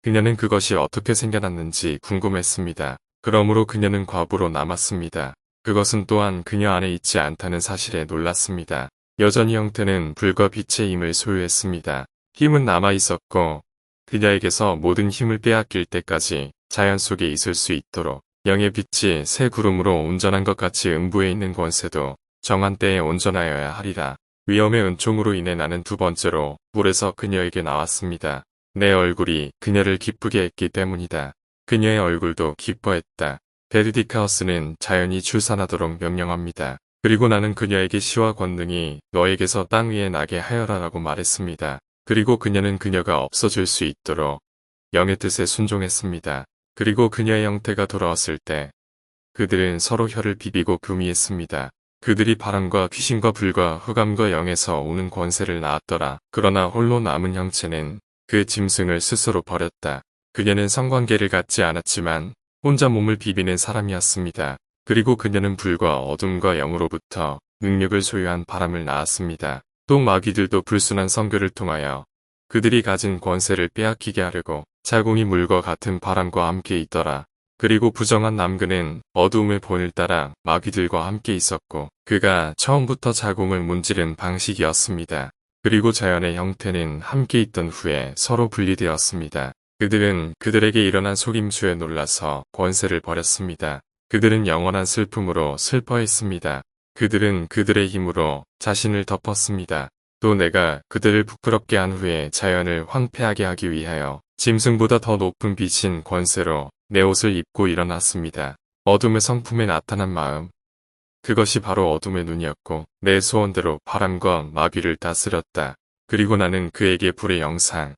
그녀는 그것이 어떻게 생겨났는지 궁금했습니다. 그러므로 그녀는 과부로 남았습니다. 그것은 또한 그녀 안에 있지 않다는 사실에 놀랐습니다. 여전히 형태는 불과 빛의 힘을 소유했습니다. 힘은 남아 있었고 그녀에게서 모든 힘을 빼앗길 때까지 자연 속에 있을 수 있도록 영의 빛이 새 구름으로 온전한 것 같이 음부에 있는 권세도 정한 때에 온전하여야 하리라. 위험의 은총으로 인해 나는 두 번째로 물에서 그녀에게 나왔습니다. 내 얼굴이 그녀를 기쁘게 했기 때문이다. 그녀의 얼굴도 기뻐했다. 베르디카우스는 자연이 출산하도록 명령합니다. 그리고 나는 그녀에게 시와 권능이 너에게서 땅 위에 나게 하여라라고 말했습니다. 그리고 그녀는 그녀가 없어질 수 있도록 영의 뜻에 순종했습니다. 그리고 그녀의 형태가 돌아왔을 때 그들은 서로 혀를 비비고 교미했습니다. 그들이 바람과 귀신과 불과 흑암과 영에서 오는 권세를 낳았더라. 그러나 홀로 남은 형체는 그 짐승을 스스로 버렸다. 그녀는 성관계를 갖지 않았지만 혼자 몸을 비비는 사람이었습니다. 그리고 그녀는 불과 어둠과 영으로부터 능력을 소유한 바람을 낳았습니다. 또 마귀들도 불순한 선교를 통하여 그들이 가진 권세를 빼앗기게 하려고 자궁이 물과 같은 바람과 함께 있더라. 그리고 부정한 남그는 어두움의 본을 따라 마귀들과 함께 있었고 그가 처음부터 자궁을 문지른 방식이었습니다. 그리고 자연의 형태는 함께 있던 후에 서로 분리되었습니다. 그들은 그들에게 일어난 속임수에 놀라서 권세를 버렸습니다. 그들은 영원한 슬픔으로 슬퍼했습니다. 그들은 그들의 힘으로 자신을 덮었습니다. 또 내가 그들을 부끄럽게 한 후에 자연을 황폐하게 하기 위하여 짐승보다 더 높은 빛인 권세로 내 옷을 입고 일어났습니다. 어둠의 성품에 나타난 마음. 그것이 바로 어둠의 눈이었고 내 소원대로 바람과 마귀를 다스렸다. 그리고 나는 그에게 불의 영상,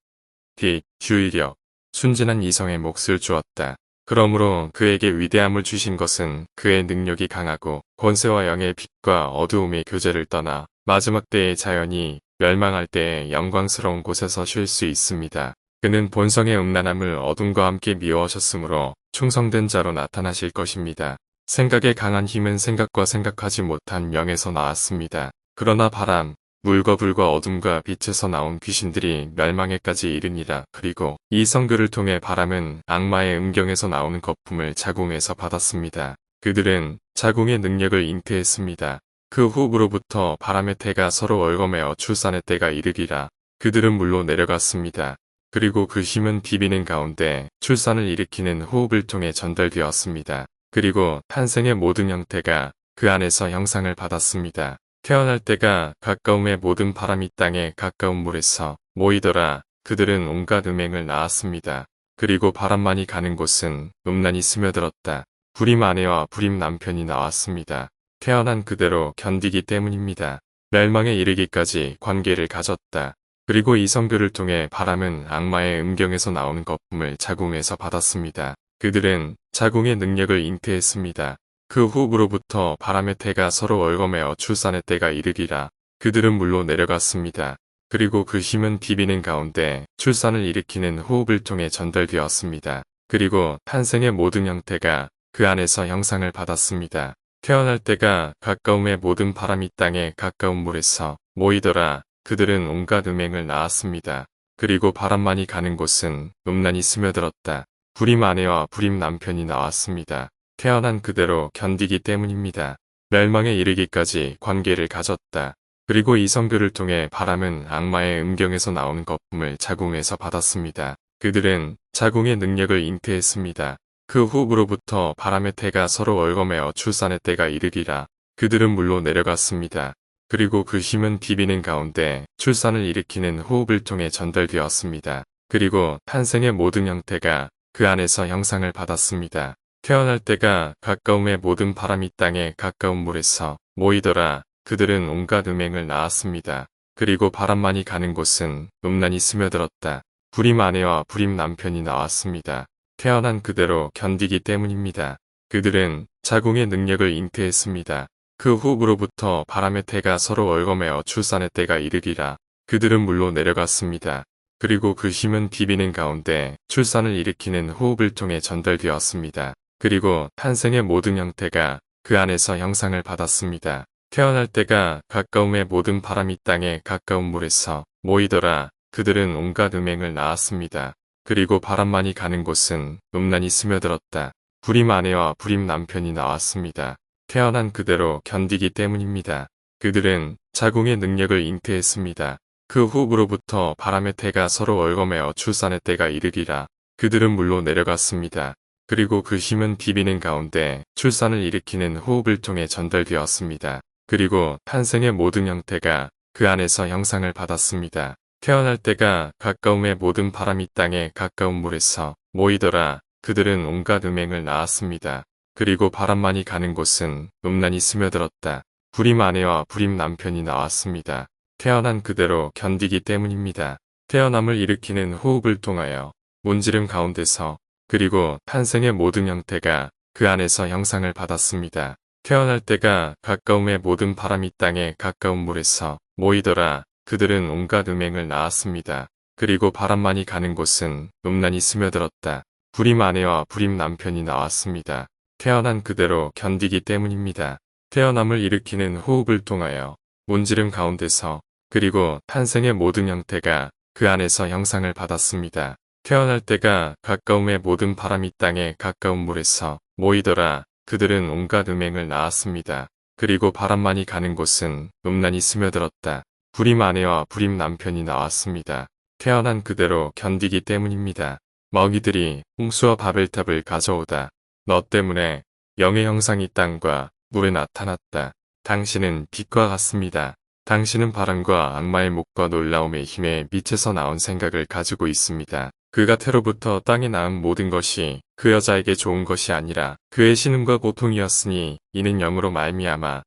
빛, 주의력, 순진한 이성의 몫을 주었다. 그러므로 그에게 위대함을 주신 것은 그의 능력이 강하고 권세와 영의 빛과 어두움의 교제를 떠나 마지막 때의 자연이 멸망할 때의 영광스러운 곳에서 쉴 수 있습니다. 그는 본성의 음란함을 어둠과 함께 미워하셨으므로 충성된 자로 나타나실 것입니다. 생각의 강한 힘은 생각과 생각하지 못한 영에서 나왔습니다. 그러나 바람, 물과 불과 어둠과 빛에서 나온 귀신들이 멸망에까지 이르니라. 그리고 이 선교를 통해 바람은 악마의 음경에서 나오는 거품을 자궁에서 받았습니다. 그들은 자궁의 능력을 잉태했습니다. 그 후로부터 바람의 태가 서로 얽어매어 출산의 때가 이르리라. 그들은 물로 내려갔습니다. 그리고 그 힘은 비비는 가운데 출산을 일으키는 호흡을 통해 전달되었습니다. 그리고 탄생의 모든 형태가 그 안에서 형상을 받았습니다. 태어날 때가 가까움의 모든 바람이 땅에 가까운 물에서 모이더라. 그들은 온갖 음행을 낳았습니다. 그리고 바람만이 가는 곳은 음란이 스며들었다. 불임 아내와 불임 남편이 나왔습니다. 태어난 그대로 견디기 때문입니다. 멸망에 이르기까지 관계를 가졌다. 그리고 이 선교를 통해 바람은 악마의 음경에서 나오는 거품을 자궁에서 받았습니다. 그들은 자궁의 능력을 잉태했습니다. 그 후로부터 바람의 태가 서로 얽어매어 출산의 때가 이르리라. 그들은 물로 내려갔습니다. 그리고 그 힘은 비비는 가운데 출산을 일으키는 호흡을 통해 전달되었습니다. 그리고 탄생의 모든 형태가 그 안에서 형상을 받았습니다. 태어날 때가 가까움의 모든 바람이 땅에 가까운 물에서 모이더라. 그들은 온갖 음행을 낳았습니다. 그리고 바람만이 가는 곳은 음란이 스며들었다. 불임 아내와 불임 남편이 나왔습니다. 태어난 그대로 견디기 때문입니다. 멸망에 이르기까지 관계를 가졌다. 그리고 이 선교를 통해 바람은 악마의 음경에서 나오는 거품을 자궁에서 받았습니다. 그들은 자궁의 능력을 잉태했습니다. 그 후로부터 바람의 태가 서로 얽어매어 출산의 때가 이르리라. 그들은 물로 내려갔습니다. 그리고 그 힘은 비비는 가운데 출산을 일으키는 호흡을 통해 전달되었습니다. 그리고 탄생의 모든 형태가 그 안에서 형상을 받았습니다. 태어날 때가 가까움의 모든 바람이 땅에 가까운 물에서 모이더라. 그들은 온갖 음행을 낳았습니다. 그리고 바람만이 가는 곳은 음란이 스며들었다. 불임 아내와 불임 남편이 나왔습니다. 태어난 그대로 견디기 때문입니다. 그들은 자궁의 능력을 잉태했습니다. 그 후로부터 바람의 태가 서로 얽어매어 출산의 때가 이르리라. 그들은 물로 내려갔습니다. 그리고 그 힘은 비비는 가운데 출산을 일으키는 호흡을 통해 전달되었습니다. 그리고 탄생의 모든 형태가 그 안에서 형상을 받았습니다. 태어날 때가 가까움의 모든 바람이 땅에 가까운 물에서 모이더라. 그들은 온갖 음행을 낳았습니다. 그리고 바람만이 가는 곳은 음란이 스며들었다. 불임 아내와 불임 남편이 나왔습니다. 태어난 그대로 견디기 때문입니다. 그들은 자궁의 능력을 잉태했습니다. 그 후로부터 바람의 태가 서로 월거매어 출산의 때가 이르리라. 그들은 물로 내려갔습니다. 그리고 그 힘은 비비는 가운데 출산을 일으키는 호흡을 통해 전달되었습니다. 그리고 탄생의 모든 형태가 그 안에서 형상을 받았습니다. 태어날 때가 가까움의 모든 바람이 땅에 가까운 물에서 모이더라. 그들은 온갖 음행을 낳았습니다. 그리고 바람만이 가는 곳은 음란이 스며들었다. 불임 아내와 불임 남편이 나왔습니다. 태어난 그대로 견디기 때문입니다. 태어남을 일으키는 호흡을 통하여 문지름 가운데서 그리고 탄생의 모든 형태가 그 안에서 형상을 받았습니다. 태어날 때가 가까움의 모든 바람이 땅에 가까운 물에서 모이더라. 그들은 온갖 음행을 낳았습니다. 그리고 바람만이 가는 곳은 음란이 스며들었다. 불임 아내와 불임 남편이 나왔습니다. 태어난 그대로 견디기 때문입니다. 태어남을 일으키는 호흡을 통하여 문지름 가운데서 그리고 탄생의 모든 형태가 그 안에서 형상을 받았습니다. 태어날 때가 가까움의 모든 바람이 땅에 가까운 물에서 모이더라. 그들은 온갖 음행을 낳았습니다. 그리고 바람만이 가는 곳은 음란이 스며들었다. 불임 아내와 불임 남편이 나왔습니다. 태어난 그대로 견디기 때문입니다. 먹이들이 홍수와 바벨탑을 가져오다. 너 때문에 영의 형상이 땅과 물에 나타났다. 당신은 빛과 같습니다. 당신은 바람과 악마의 목과 놀라움의 힘에 밑에서 나온 생각을 가지고 있습니다. 그가 태로부터 땅에 낳은 모든 것이 그 여자에게 좋은 것이 아니라 그의 신음과 고통이었으니 이는 영으로 말미암아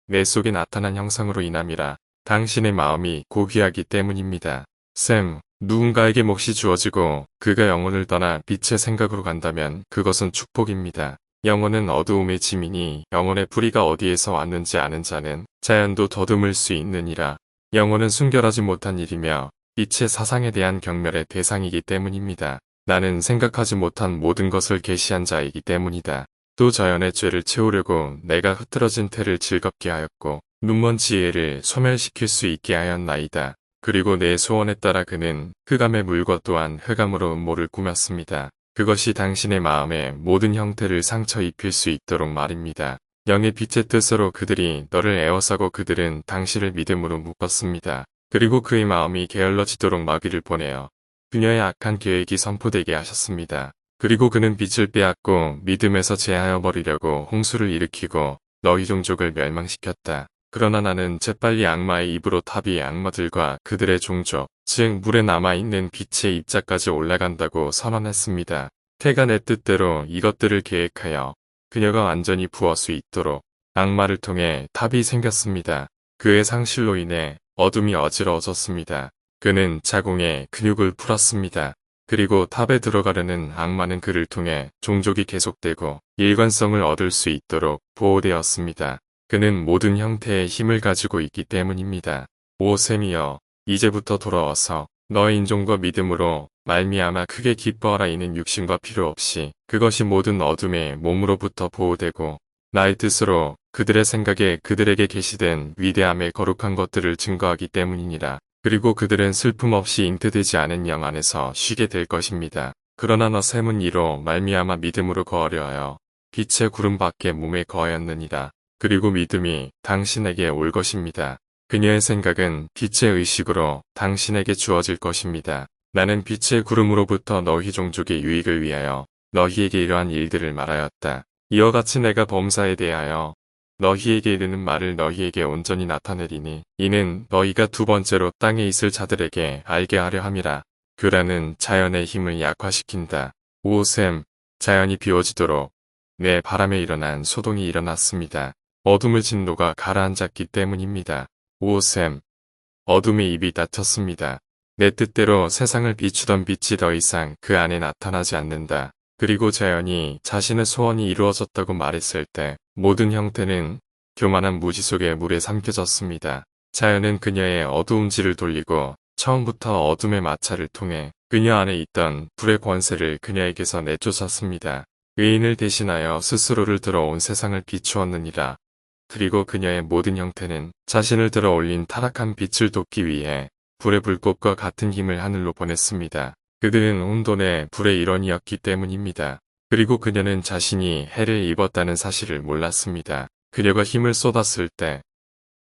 내 속에 나타난 형상으로 인함이라. 당신의 마음이 고귀하기 때문입니다. 샘, 누군가에게 몫이 주어지고 그가 영혼을 떠나 빛의 생각으로 간다면 그것은 축복입니다. 영혼은 어두움의 짐이니 영혼의 뿌리가 어디에서 왔는지 아는 자는 자연도 더듬을 수 있느니라. 영혼은 순결하지 못한 일이며 빛의 사상에 대한 경멸의 대상이기 때문입니다. 나는 생각하지 못한 모든 것을 계시한 자이기 때문이다. 또 자연의 죄를 채우려고 내가 흐트러진 태를 즐겁게 하였고 눈먼 지혜를 소멸시킬 수 있게 하였나이다. 그리고 내 소원에 따라 그는 흑암의 물과 또한 흑암으로 음모를 꾸몄습니다. 그것이 당신의 마음에 모든 형태를 상처 입힐 수 있도록 말입니다. 영의 빛의 뜻으로 그들이 너를 에워싸고 그들은 당신을 믿음으로 묶었습니다. 그리고 그의 마음이 게을러지도록 마귀를 보내어 그녀의 악한 계획이 선포되게 하셨습니다. 그리고 그는 빛을 빼앗고 믿음에서 제하여 버리려고 홍수를 일으키고 너희 종족을 멸망시켰다. 그러나 나는 재빨리 악마의 입으로 탑이 악마들과 그들의 종족, 즉 물에 남아있는 빛의 입자까지 올라간다고 선언했습니다. 태가 내 뜻대로 이것들을 계획하여 그녀가 완전히 부을 수 있도록 악마를 통해 탑이 생겼습니다. 그의 상실로 인해 어둠이 어지러워졌습니다. 그는 자궁에 근육을 풀었습니다. 그리고 탑에 들어가려는 악마는 그를 통해 종족이 계속되고 일관성을 얻을 수 있도록 보호되었습니다. 그는 모든 형태의 힘을 가지고 있기 때문입니다. 오 셈이여, 이제부터 돌아와서 너의 인종과 믿음으로 말미암아 크게 기뻐하라. 이는 육신과 필요 없이 그것이 모든 어둠의 몸으로부터 보호되고 나의 뜻으로 그들의 생각에 그들에게 계시된 위대함의 거룩한 것들을 증거하기 때문이니라. 그리고 그들은 슬픔 없이 잉태되지 않은 영 안에서 쉬게 될 것입니다. 그러나 너 셈은 이로 말미암아 믿음으로 거하려 하여 빛의 구름 밖에 몸에 거하였느니라. 그리고 믿음이 당신에게 올 것입니다. 그녀의 생각은 빛의 의식으로 당신에게 주어질 것입니다. 나는 빛의 구름으로부터 너희 종족의 유익을 위하여 너희에게 이러한 일들을 말하였다. 이와 같이 내가 범사에 대하여 너희에게 이르는 말을 너희에게 온전히 나타내리니 이는 너희가 두 번째로 땅에 있을 자들에게 알게 하려 함이라. 교라는 자연의 힘을 약화시킨다. 오 셈, 자연이 비워지도록 내 바람에 일어난 소동이 일어났습니다. 어둠의 진노가 가라앉았기 때문입니다. 오 셈, 어둠의 입이 닫혔습니다. 내 뜻대로 세상을 비추던 빛이 더 이상 그 안에 나타나지 않는다. 그리고 자연이 자신의 소원이 이루어졌다고 말했을 때 모든 형태는 교만한 무지 속에 물에 삼켜졌습니다. 자연은 그녀의 어두움질을 돌리고 처음부터 어둠의 마찰을 통해 그녀 안에 있던 불의 권세를 그녀에게서 내쫓았습니다. 의인을 대신하여 스스로를 들어온 세상을 비추었느니라. 그리고 그녀의 모든 형태는 자신을 들어 올린 타락한 빛을 돕기 위해 불의 불꽃과 같은 힘을 하늘로 보냈습니다. 그들은 혼돈의 불의 일원이었기 때문입니다. 그리고 그녀는 자신이 해를 입었다는 사실을 몰랐습니다. 그녀가 힘을 쏟았을 때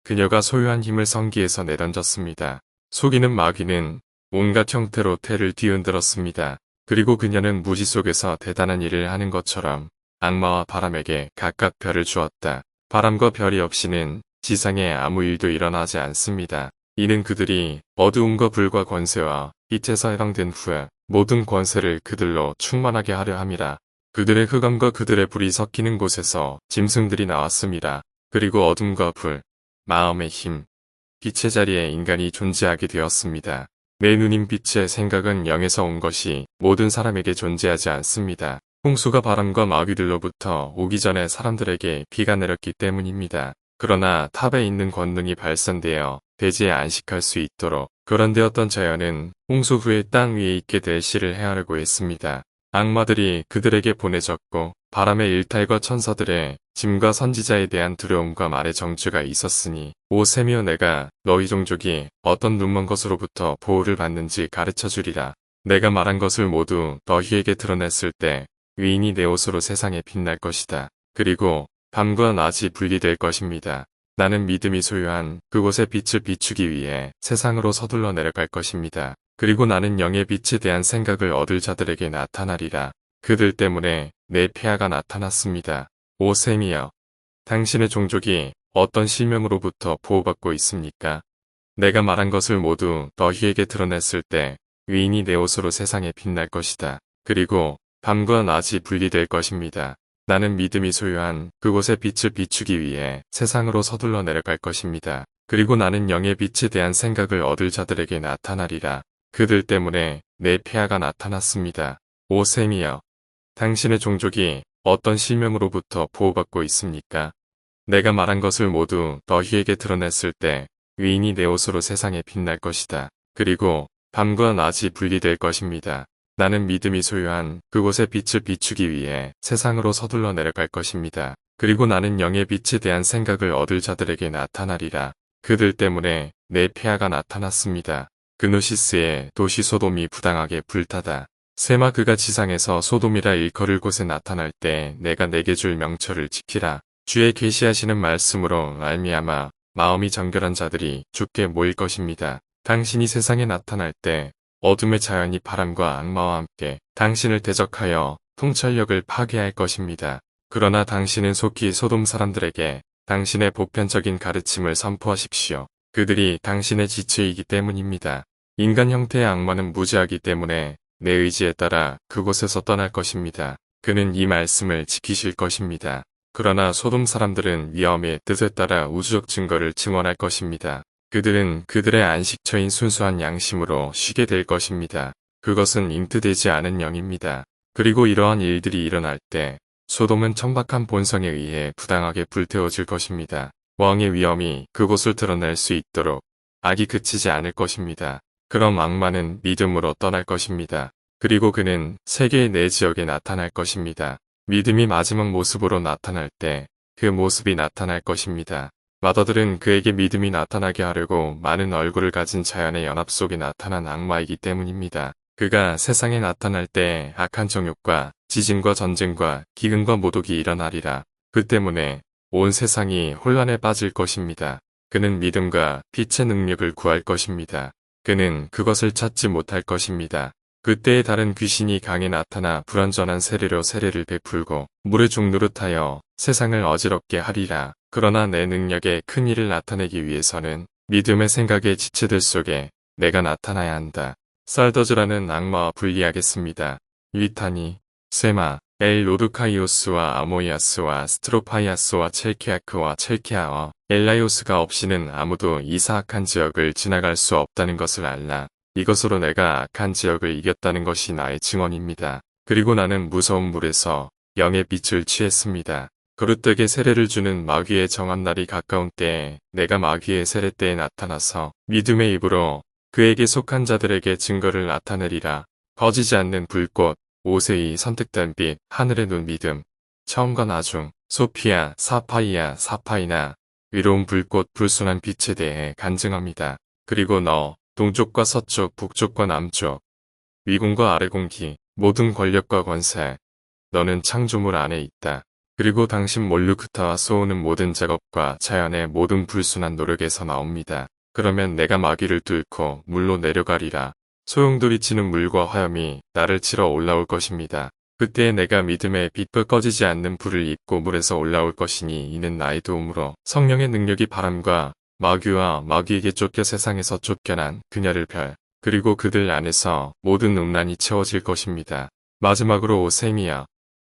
그녀가 소유한 힘을 성기에서 내던졌습니다. 속이는 마귀는 온갖 형태로 태를 뒤흔들었습니다. 그리고 그녀는 무지 속에서 대단한 일을 하는 것처럼 악마와 바람에게 각각 별을 주었다. 바람과 별이 없이는 지상에 아무 일도 일어나지 않습니다. 이는 그들이 어두움과 불과 권세와 빛에서 해방된 후에 모든 권세를 그들로 충만하게 하려 함이라. 그들의 흑암과 그들의 불이 섞이는 곳에서 짐승들이 나왔습니다. 그리고 어둠과 불, 마음의 힘, 빛의 자리에 인간이 존재하게 되었습니다. 내 눈인 빛의 생각은 영에서 온 것이 모든 사람에게 존재하지 않습니다. 홍수가 바람과 마귀들로부터 오기 전에 사람들에게 비가 내렸기 때문입니다. 그러나 탑에 있는 권능이 발산되어 대지에 안식할 수 있도록 교란되었던 자연은 홍수 후에 땅 위에 있게 될 시를 헤아리고 있습니다. 악마들이 그들에게 보내졌고 바람의 일탈과 천사들의 짐과 선지자에 대한 두려움과 말의 정죄가 있었으니 오 셈이여 내가 너희 종족이 어떤 눈먼 것으로부터 보호를 받는지 가르쳐 주리라. 내가 말한 것을 모두 너희에게 드러냈을 때 위인이 내 옷으로 세상에 빛날 것이다. 그리고 밤과 낮이 분리될 것입니다. 나는 믿음이 소유한 그곳의 빛을 비추기 위해 세상으로 서둘러 내려갈 것입니다. 그리고 나는 영의 빛에 대한 생각을 얻을 자들에게 나타나리라. 그들 때문에 내 폐하가 나타났습니다. 오 셈이여, 당신의 종족이 어떤 실명으로부터 보호받고 있습니까? 내가 말한 것을 모두 너희에게 드러냈을 때 위인이 내 옷으로 세상에 빛날 것이다. 그리고 밤과 낮이 분리될 것입니다. 나는 믿음이 소유한 그곳의 빛을 비추기 위해 세상으로 서둘러 내려갈 것입니다. 그리고 나는 영의 빛에 대한 생각을 얻을 자들에게 나타나리라. 그들 때문에 내 폐하가 나타났습니다. 오 셈이여, 당신의 종족이 어떤 실명으로부터 보호받고 있습니까? 내가 말한 것을 모두 너희에게 드러냈을 때 위인이 내 옷으로 세상에 빛날 것이다. 그리고 밤과 낮이 분리될 것입니다. 나는 믿음이 소유한 그곳의 빛을 비추기 위해 세상으로 서둘러 내려갈 것입니다. 그리고 나는 영의 빛에 대한 생각을 얻을 자들에게 나타나리라. 그들 때문에 내 폐하가 나타났습니다. 그노시스의 도시 소돔이 부당하게 불타다. 세마 그가 지상에서 소돔이라 일컬을 곳에 나타날 때 내가 내게 줄 명철을 지키라. 주의 계시하시는 말씀으로 말미암아 마음이 정결한 자들이 주께 모일 것입니다. 당신이 세상에 나타날 때 어둠의 자연이 바람과 악마와 함께 당신을 대적하여 통찰력을 파괴할 것입니다. 그러나 당신은 속히 소돔 사람들에게 당신의 보편적인 가르침을 선포하십시오. 그들이 당신의 지체이기 때문입니다. 인간 형태의 악마는 무지하기 때문에 내 의지에 따라 그곳에서 떠날 것입니다. 그는 이 말씀을 지키실 것입니다. 그러나 소돔 사람들은 위엄의 뜻에 따라 우주적 증거를 증언할 것입니다. 그들은 그들의 안식처인 순수한 양심으로 쉬게 될 것입니다. 그것은 잉트되지 않은 영입니다. 그리고 이러한 일들이 일어날 때 소돔은 천박한 본성에 의해 부당하게 불태워질 것입니다. 왕의 위엄이 그곳을 드러낼 수 있도록 악이 그치지 않을 것입니다. 그럼 악마는 믿음으로 떠날 것입니다. 그리고 그는 세계의 네 지역에 나타날 것입니다. 믿음이 마지막 모습으로 나타날 때 그 모습이 나타날 것입니다. 마더들은 그에게 믿음이 나타나게 하려고 많은 얼굴을 가진 자연의 연합 속에 나타난 악마이기 때문입니다. 그가 세상에 나타날 때 악한 정욕과 지진과 전쟁과 기근과 모독이 일어나리라. 그 때문에 온 세상이 혼란에 빠질 것입니다. 그는 믿음과 빛의 능력을 구할 것입니다. 그는 그것을 찾지 못할 것입니다. 그때에 다른 귀신이 강에 나타나 불완전한 세례로 세례를 베풀고 물의 종노릇하여 세상을 어지럽게 하리라. 그러나 내 능력에 큰 일을 나타내기 위해서는 믿음의 생각의 지체들 속에 내가 나타나야 한다. 살더즈라는 악마와 분리하겠습니다. 위타니, 세마, 엘 로드카이오스와 아모이아스와 스트로파이아스와 첼케아크와 첼케아와 엘라이오스가 없이는 아무도 이 사악한 지역을 지나갈 수 없다는 것을 알라. 이것으로 내가 악한 지역을 이겼다는 것이 나의 증언입니다. 그리고 나는 무서운 물에서 영의 빛을 취했습니다. 그릇되게 세례를 주는 마귀의 정한 날이 가까운 때에 내가 마귀의 세례 때에 나타나서 믿음의 입으로 그에게 속한 자들에게 증거를 나타내리라. 거지지 않는 불꽃, 오세이 선택된 빛, 하늘의 눈 믿음, 처음과 나중, 소피아, 사파이아, 사파이나, 위로운 불꽃, 불순한 빛에 대해 간증합니다. 그리고 너, 동쪽과 서쪽, 북쪽과 남쪽, 위공과 아래 공기, 모든 권력과 권세, 너는 창조물 안에 있다. 그리고 당신 몰루크타와 쏘오는 모든 작업과 자연의 모든 불순한 노력에서 나옵니다. 그러면 내가 마귀를 뚫고 물로 내려가리라. 소용돌이치는 물과 화염이 나를 치러 올라올 것입니다. 그때 내가 믿음의 빛과 꺼지지 않는 불을 입고 물에서 올라올 것이니 이는 나의 도움으로 성령의 능력이 바람과 마귀와 마귀에게 쫓겨 세상에서 쫓겨난 그녀를 그리고 그들 안에서 모든 음란이 채워질 것입니다. 마지막으로 오셈이야.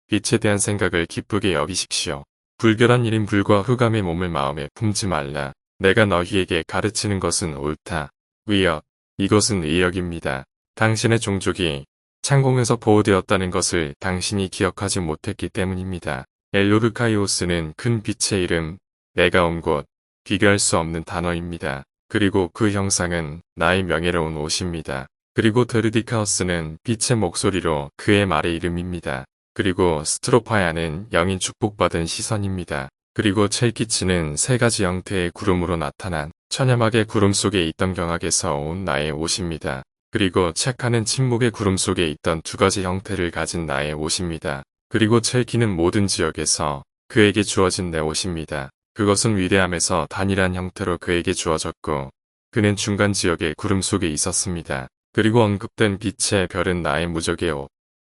빛에 대한 생각을 기쁘게 여기십시오. 불결한 일인 불과 흑암의 몸을 마음에 품지 말라. 내가 너희에게 가르치는 것은 옳다. 의역. 이것은 의역입니다. 당신의 종족이 창공에서 보호되었다는 것을 당신이 기억하지 못했기 때문입니다. 엘로르카이오스는 큰 빛의 이름, 내가 온 곳, 비교할 수 없는 단어입니다. 그리고 그 형상은 나의 명예로운 옷입니다. 그리고 데르디카우스는 빛의 목소리로 그의 말의 이름입니다. 그리고 스트로파야는 영인 축복받은 시선입니다. 그리고 첼키치는 세 가지 형태의 구름으로 나타난 천야막의 구름 속에 있던 경악에서 온 나의 옷입니다. 그리고 체카는 침묵의 구름 속에 있던 두 가지 형태를 가진 나의 옷입니다. 그리고 첼키는 모든 지역에서 그에게 주어진 내 옷입니다. 그것은 위대함에서 단일한 형태로 그에게 주어졌고 그는 중간 지역의 구름 속에 있었습니다. 그리고 언급된 빛의 별은 나의 무적의 옷.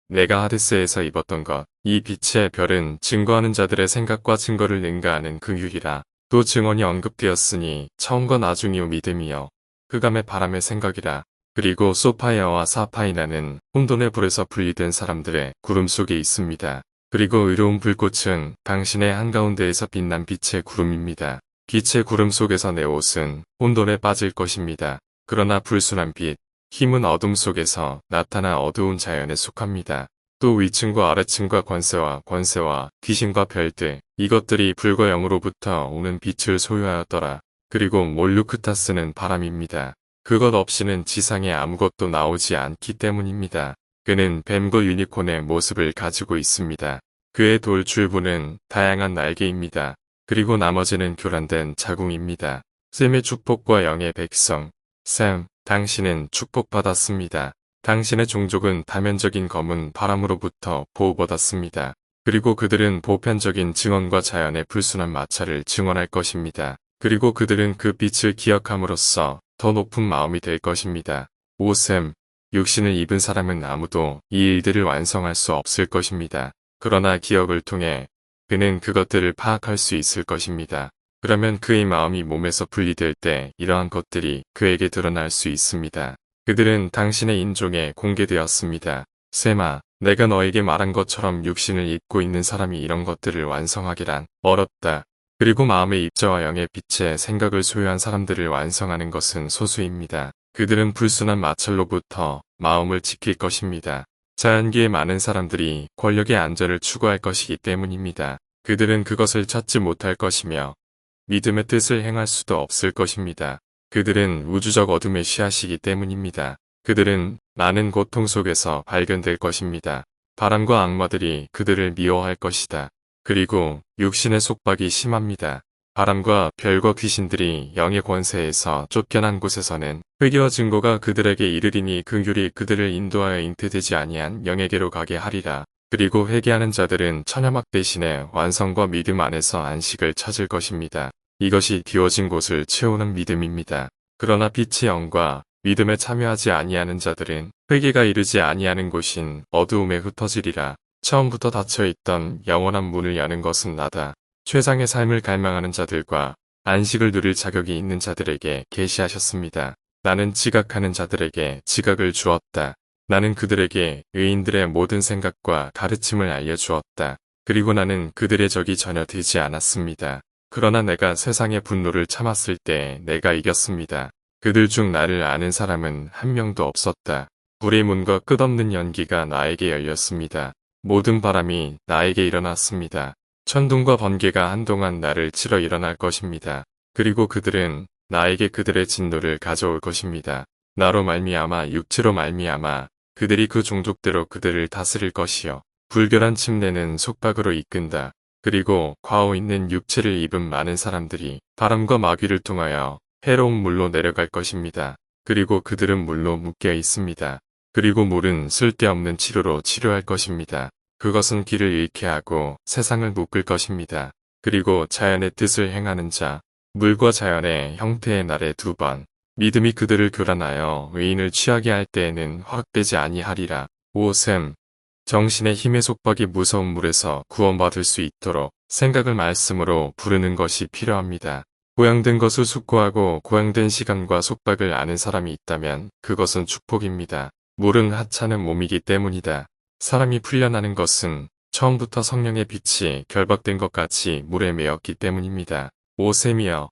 내가 하데스에서 입었던 것. 이 빛의 별은 증거하는 자들의 생각과 증거를 능가하는 긍휼이라. 또 증언이 언급되었으니 처음과 나중이요 믿음이요 흑암의 바람의 생각이라. 그리고 소파이아와 사파이나는 혼돈의 불에서 분리된 사람들의 구름 속에 있습니다. 그리고 의로운 불꽃은 당신의 한가운데에서 빛난 빛의 구름입니다. 빛의 구름 속에서 내 옷은 혼돈에 빠질 것입니다. 그러나 불순한 빛, 힘은 어둠 속에서 나타나 어두운 자연에 속합니다. 또 위층과 아래층과 권세와 귀신과 별들, 이것들이 불과 영으로부터 오는 빛을 소유하였더라. 그리고 몰루크타스는 바람입니다. 그것 없이는 지상에 아무것도 나오지 않기 때문입니다. 그는 뱀과 유니콘의 모습을 가지고 있습니다. 그의 돌 줄부는 다양한 날개입니다. 그리고 나머지는 교란된 자궁입니다. 샘의 축복과 영의 백성. 샘, 당신은 축복받았습니다. 당신의 종족은 다면적인 검은 바람으로부터 보호받았습니다. 그리고 그들은 보편적인 증언과 자연의 불순한 마찰을 증언할 것입니다. 그리고 그들은 그 빛을 기억함으로써 더 높은 마음이 될 것입니다. 오셈, 육신을 입은 사람은 아무도 이 일들을 완성할 수 없을 것입니다. 그러나 기억을 통해 그는 그것들을 파악할 수 있을 것입니다. 그러면 그의 마음이 몸에서 분리될 때 이러한 것들이 그에게 드러날 수 있습니다. 그들은 당신의 인종에 공개되었습니다. 셈아, 내가 너에게 말한 것처럼 육신을 입고 있는 사람이 이런 것들을 완성하기란 어렵다. 그리고 마음의 입자와 영의 빛의 생각을 소유한 사람들을 완성하는 것은 소수입니다. 그들은 불순한 마찰로부터 마음을 지킬 것입니다. 자연계의 많은 사람들이 권력의 안전을 추구할 것이기 때문입니다. 그들은 그것을 찾지 못할 것이며 믿음의 뜻을 행할 수도 없을 것입니다. 그들은 우주적 어둠의 씨앗이기 때문입니다. 그들은 많은 고통 속에서 발견될 것입니다. 바람과 악마들이 그들을 미워할 것이다. 그리고 육신의 속박이 심합니다. 바람과 별과 귀신들이 영의 권세에서 쫓겨난 곳에서는 회개와 증거가 그들에게 이르리니 긍휼이 그들을 인도하여 잉태되지 아니한 영에게로 가게 하리라. 그리고 회개하는 자들은 천야막 대신에 완성과 믿음 안에서 안식을 찾을 것입니다. 이것이 비워진 곳을 채우는 믿음입니다. 그러나 빛의 영과 믿음에 참여하지 아니하는 자들은 회개가 이르지 아니하는 곳인 어두움에 흩어지리라. 처음부터 닫혀있던 영원한 문을 여는 것은 나다. 최상의 삶을 갈망하는 자들과 안식을 누릴 자격이 있는 자들에게 계시하셨습니다. 나는 지각하는 자들에게 지각을 주었다. 나는 그들에게 의인들의 모든 생각과 가르침을 알려주었다. 그리고 나는 그들의 적이 전혀 되지 않았습니다. 그러나 내가 세상의 분노를 참았을 때 내가 이겼습니다. 그들 중 나를 아는 사람은 한 명도 없었다. 불의 문과 끝없는 연기가 나에게 열렸습니다. 모든 바람이 나에게 일어났습니다. 천둥과 번개가 한동안 나를 치러 일어날 것입니다. 그리고 그들은 나에게 그들의 진노를 가져올 것입니다. 나로 말미암아 육체로 말미암아 그들이 그 종족대로 그들을 다스릴 것이요. 불결한 침례는 속박으로 이끈다. 그리고 과오 있는 육체를 입은 많은 사람들이 바람과 마귀를 통하여 해로운 물로 내려갈 것입니다. 그리고 그들은 물로 묶여 있습니다. 그리고 물은 쓸데없는 치료로 치료할 것입니다. 그것은 길을 잃게 하고 세상을 묶을 것입니다. 그리고 자연의 뜻을 행하는 자, 물과 자연의 형태의 날에 2번. 믿음이 그들을 교란하여 의인을 취하게 할 때에는 허락되지 아니하리라. 5셈. 정신의 힘의 속박이 무서운 물에서 구원받을 수 있도록 생각을 말씀으로 부르는 것이 필요합니다. 고양된 것을 숙고하고 고양된 시간과 속박을 아는 사람이 있다면 그것은 축복입니다. 물은 하찮은 몸이기 때문이다. 사람이 풀려나는 것은 처음부터 성령의 빛이 결박된 것 같이 물에 매였기 때문입니다. 5셈이여.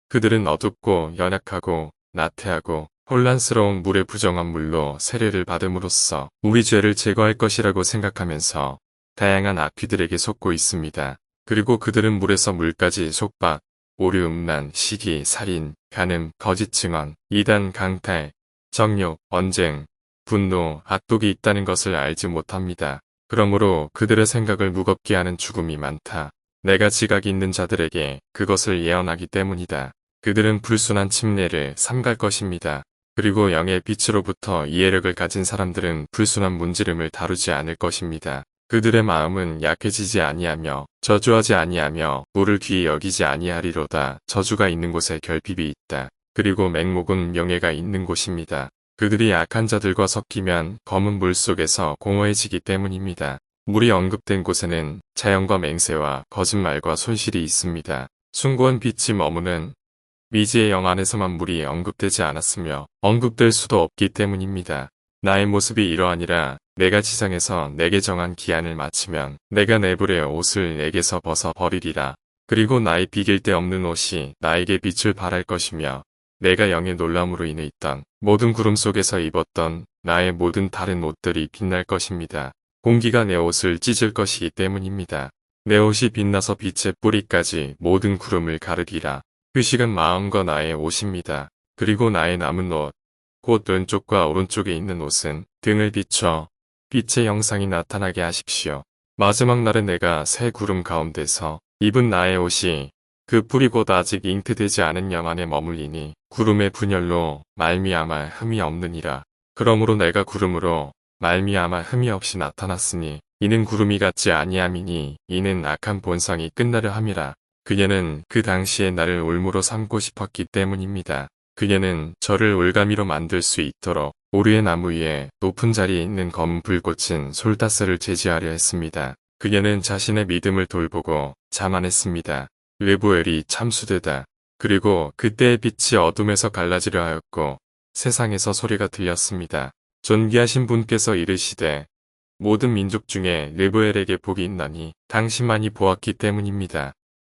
그들은 어둡고 연약하고 나태하고 혼란스러운 물의 부정한 물로 세례를 받음으로써 우리 죄를 제거할 것이라고 생각하면서 다양한 악귀들에게 속고 있습니다. 그리고 그들은 물에서 물까지 속박, 오류, 음란, 시기, 살인, 간음, 거짓 증언, 이단, 강탈, 정욕, 언쟁, 분노, 악독이 있다는 것을 알지 못합니다. 그러므로 그들의 생각을 무겁게 하는 죽음이 많다. 내가 지각이 있는 자들에게 그것을 예언하기 때문이다. 그들은 불순한 침례를 삼갈 것입니다. 그리고 영의 빛으로부터 이해력을 가진 사람들은 불순한 문지름을 다루지 않을 것입니다. 그들의 마음은 약해지지 아니하며 저주하지 아니하며 물을 귀히 여기지 아니하리로다. 저주가 있는 곳에 결핍이 있다. 그리고 맹목은 명예가 있는 곳입니다. 그들이 악한 자들과 섞이면 검은 물 속에서 공허해지기 때문입니다. 물이 언급된 곳에는 자연과 맹세와 거짓말과 손실이 있습니다. 숭고한 빛이 머무는 미지의 영 안에서만 물이 언급되지 않았으며 언급될 수도 없기 때문입니다. 나의 모습이 이러하니라. 내가 지상에서 내게 정한 기한을 마치면 내가 내 불의 옷을 내게서 벗어 버리리라. 그리고 나의 비길 데 없는 옷이 나에게 빛을 발할 것이며 내가 영의 놀람으로 인해 있던 모든 구름 속에서 입었던 나의 모든 다른 옷들이 빛날 것입니다. 공기가 내 옷을 찢을 것이기 때문입니다. 내 옷이 빛나서 빛의 뿌리까지 모든 구름을 가르리라. 휴식은 마음과 나의 옷입니다. 그리고 나의 남은 옷, 곧 왼쪽과 오른쪽에 있는 옷은 등을 비춰 빛의 형상이 나타나게 하십시오. 마지막 날은 내가 새 구름 가운데서 입은 나의 옷이 그 뿌리 곧 아직 잉태되지 않은 영 안에 머물리니 구름의 분열로 말미암아 흠이 없느니라. 그러므로 내가 구름으로 말미암아 흠이 없이 나타났으니 이는 구름이 같지 아니함이니 이는 악한 본성이 끝나려 함이라. 그녀는 그 당시에 나를 올무로 삼고 싶었기 때문입니다. 그녀는 저를 올가미로 만들 수 있도록 오르의 나무 위에 높은 자리에 있는 검은 불꽃은 솔다스를 제지하려 했습니다. 그녀는 자신의 믿음을 돌보고 자만했습니다. 레보엘이 참수되다. 그리고 그때의 빛이 어둠에서 갈라지려 하였고 세상에서 소리가 들렸습니다. 존귀하신 분께서 이르시되 모든 민족 중에 레보엘에게 복이 있나니 당신만이 보았기 때문입니다.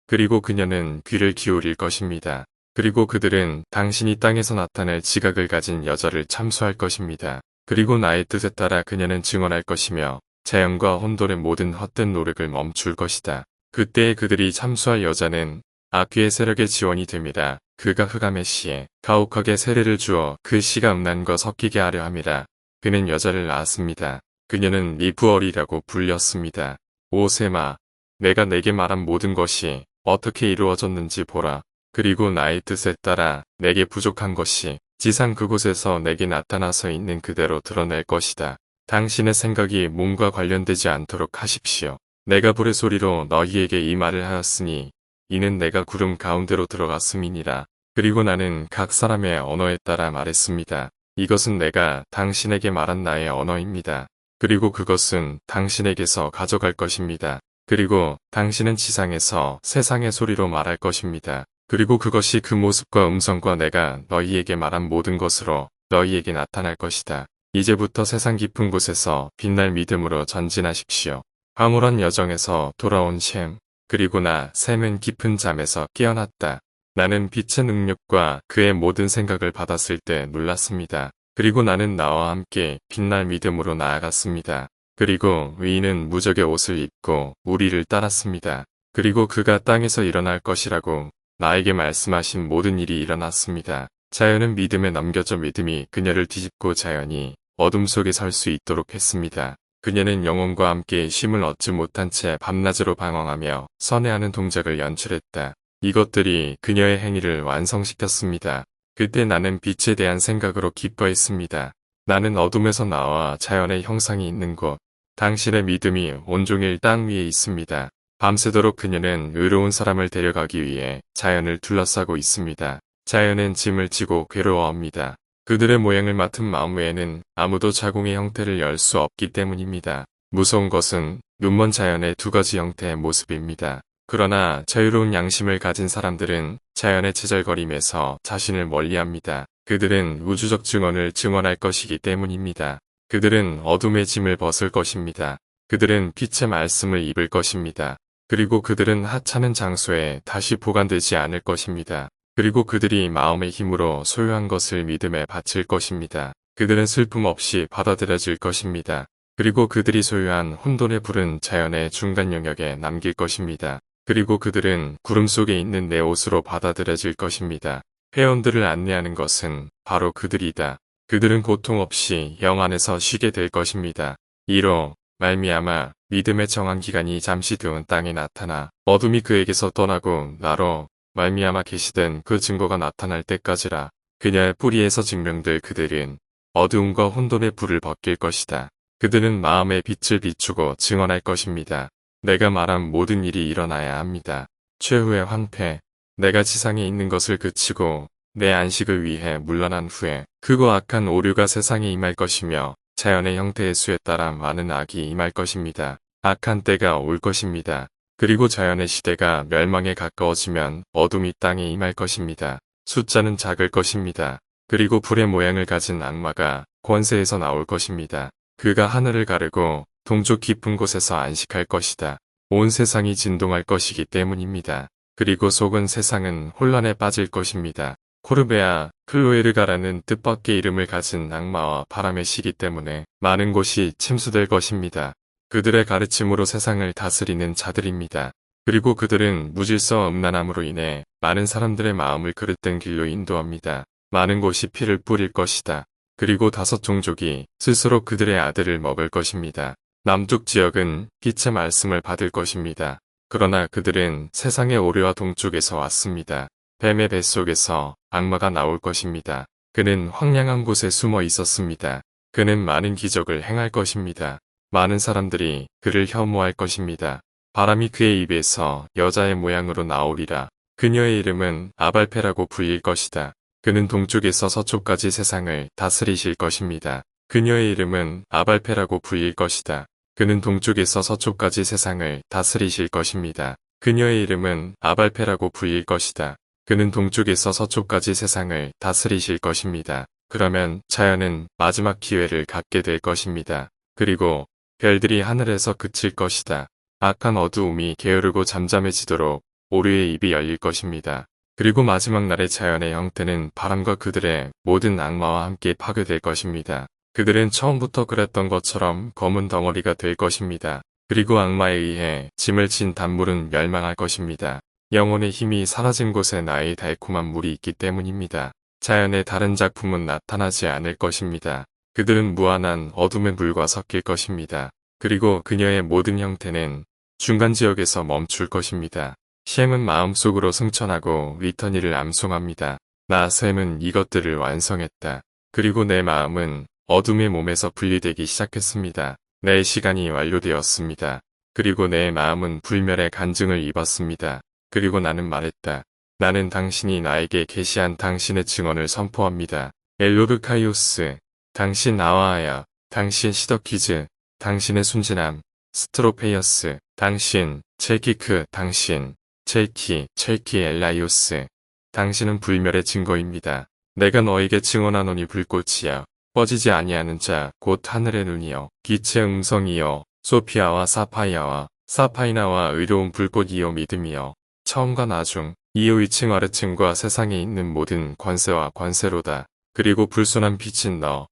그리고 그녀는 귀를 기울일 것입니다. 그리고 그들은 당신이 땅에서 나타낼 지각을 가진 여자를 참수할 것입니다. 그리고 나의 뜻에 따라 그녀는 증언할 것이며 자연과 혼돈의 모든 헛된 노력을 멈출 것이다. 그때에 그들이 참수할 여자는 악귀의 세력의 지원이 됩니다. 그가 흑암의 시에 가혹하게 세례를 주어 그 씨가 음란과 섞이게 하려 함이라. 그는 여자를 낳았습니다. 그녀는 리브얼이라고 불렸습니다. 오 셈아, 내가 내게 말한 모든 것이 어떻게 이루어졌는지 보라. 그리고 나의 뜻에 따라 내게 부족한 것이 지상 그곳에서 내게 나타나서 있는 그대로 드러낼 것이다. 당신의 생각이 몸과 관련되지 않도록 하십시오. 내가 불의 소리로 너희에게 이 말을 하였으니 이는 내가 구름 가운데로 들어갔음이니라. 그리고 나는 각 사람의 언어에 따라 말했습니다. 이것은 내가 당신에게 말한 나의 언어입니다. 그리고 그것은 당신에게서 가져갈 것입니다. 그리고 당신은 지상에서 세상의 소리로 말할 것입니다. 그리고 그것이 그 모습과 음성과 내가 너희에게 말한 모든 것으로 너희에게 나타날 것이다. 이제부터 세상 깊은 곳에서 빛날 믿음으로 전진하십시오. 황홀한 여정에서 돌아온 셈. 그리고 셈은 깊은 잠에서 깨어났다. 나는 빛의 능력과 그의 모든 생각을 받았을 때 놀랐습니다. 그리고 나는 나와 함께 빛날 믿음으로 나아갔습니다. 그리고 의인은 무적의 옷을 입고 우리를 따랐습니다. 그리고 그가 땅에서 일어날 것이라고 나에게 말씀하신 모든 일이 일어났습니다. 자연은 믿음에 넘겨져 믿음이 그녀를 뒤집고 자연이 어둠 속에 설 수 있도록 했습니다. 그녀는 영혼과 함께 쉼을 얻지 못한 채 밤낮으로 방황하며 선회하는 동작을 연출했다. 이것들이 그녀의 행위를 완성시켰습니다. 그때 나는 빛에 대한 생각으로 기뻐했습니다. 나는 어둠에서 나와 자연의 형상이 있는 곳, 당신의 믿음이 온종일 땅 위에 있습니다. 밤새도록 그녀는 의로운 사람을 데려가기 위해 자연을 둘러싸고 있습니다. 자연은 짐을 지고 괴로워합니다. 그들의 모양을 맡은 마음 외에는 아무도 자궁의 형태를 열 수 없기 때문입니다. 무서운 것은 눈먼 자연의 두 가지 형태의 모습입니다. 그러나 자유로운 양심을 가진 사람들은 자연의 제절거림에서 자신을 멀리합니다. 그들은 우주적 증언을 증언할 것이기 때문입니다. 그들은 어둠의 짐을 벗을 것입니다. 그들은 빛의 말씀을 입을 것입니다. 그리고 그들은 하찮은 장소에 다시 보관되지 않을 것입니다. 그리고 그들이 마음의 힘으로 소유한 것을 믿음에 바칠 것입니다. 그들은 슬픔 없이 받아들여질 것입니다. 그리고 그들이 소유한 혼돈의 불은 자연의 중간 영역에 남길 것입니다. 그리고 그들은 구름 속에 있는 내 옷으로 받아들여질 것입니다. 회원들을 안내하는 것은 바로 그들이다. 그들은 고통 없이 영 안에서 쉬게 될 것입니다. 이로 말미암아 믿음의 정한 기간이 잠시 되온 땅에 나타나 어둠이 그에게서 떠나고 나로 말미암아 계시된 그 증거가 나타날 때까지라. 그녀의 뿌리에서 증명될 그들은 어두움과 혼돈의 불을 벗길 것이다. 그들은 마음의 빛을 비추고 증언할 것입니다. 내가 말한 모든 일이 일어나야 합니다. 최후의 황폐, 내가 지상에 있는 것을 그치고 내 안식을 위해 물러난 후에 크고 악한 오류가 세상에 임할 것이며 자연의 형태의 수에 따라 많은 악이 임할 것입니다. 악한 때가 올 것입니다. 그리고 자연의 시대가 멸망에 가까워지면 어둠이 땅에 임할 것입니다. 숫자는 작을 것입니다. 그리고 불의 모양을 가진 악마가 권세에서 나올 것입니다. 그가 하늘을 가르고 동쪽 깊은 곳에서 안식할 것이다. 온 세상이 진동할 것이기 때문입니다. 그리고 속은 세상은 혼란에 빠질 것입니다. 코르베아, 클로에르가라는 뜻밖의 이름을 가진 악마와 바람의 시기 때문에 많은 곳이 침수될 것입니다. 그들의 가르침으로 세상을 다스리는 자들입니다. 그리고 그들은 무질서 음란함으로 인해 많은 사람들의 마음을 그릇된 길로 인도합니다. 많은 곳이 피를 뿌릴 것이다. 그리고 5 종족이 스스로 그들의 아들을 먹을 것입니다. 남쪽 지역은 빛의 말씀을 받을 것입니다. 그러나 그들은 세상의 오류와 동쪽에서 왔습니다. 뱀의 뱃속에서 악마가 나올 것입니다. 그는 황량한 곳에 숨어 있었습니다. 그는 많은 기적을 행할 것입니다. 많은 사람들이 그를 혐오할 것입니다. 바람이 그의 입에서 여자의 모양으로 나오리라. 그녀의 이름은 아발페라고 불릴 것이다. 그는 동쪽에서 서쪽까지 세상을 다스리실 것입니다. 그녀의 이름은 아발페라고 불릴 것이다. 그는 동쪽에서 서쪽까지 세상을 다스리실 것입니다. 그녀의 이름은 아발페라고 불릴 것이다. 그는 동쪽에서 서쪽까지 세상을 다스리실 것입니다. 그러면 자연은 마지막 기회를 갖게 될 것입니다. 그리고 별들이 하늘에서 그칠 것이다. 악한 어두움이 게으르고 잠잠해지도록 오류의 입이 열릴 것입니다. 그리고 마지막 날의 자연의 형태는 바람과 그들의 모든 악마와 함께 파괴될 것입니다. 그들은 처음부터 그랬던 것처럼 검은 덩어리가 될 것입니다. 그리고 악마에 의해 짐을 진 단물은 멸망할 것입니다. 영혼의 힘이 사라진 곳에 나의 달콤한 물이 있기 때문입니다. 자연의 다른 작품은 나타나지 않을 것입니다. 그들은 무한한 어둠의 물과 섞일 것입니다. 그리고 그녀의 모든 형태는 중간 지역에서 멈출 것입니다. 셈은 마음속으로 승천하고 리터니를 암송합니다. 나 셈은 이것들을 완성했다. 그리고 내 마음은 어둠의 몸에서 분리되기 시작했습니다. 내 시간이 완료되었습니다. 그리고 내 마음은 불멸의 간증을 입었습니다. 그리고 나는 말했다. 나는 당신이 나에게 계시한 당신의 증언을 선포합니다. 엘로르카이오스, 당신 나와하야, 당신 시더키즈, 당신의 순진함, 스트로페이어스, 당신, 첼키크, 당신, 첼키 엘라이오스. 당신은 불멸의 증거입니다. 내가 너에게 증언하노니 불꽃이야. 꺼지지 아니하는 자, 곧 하늘의 눈이여. 빛의 음성이여. 소피아와 사파이나와 의로운 불꽃이여 믿음이여. 처음과 나중, 이후 위층 아래층과 세상에 있는 모든 권세와 권세로다. 그리고 불순한 빛인 너.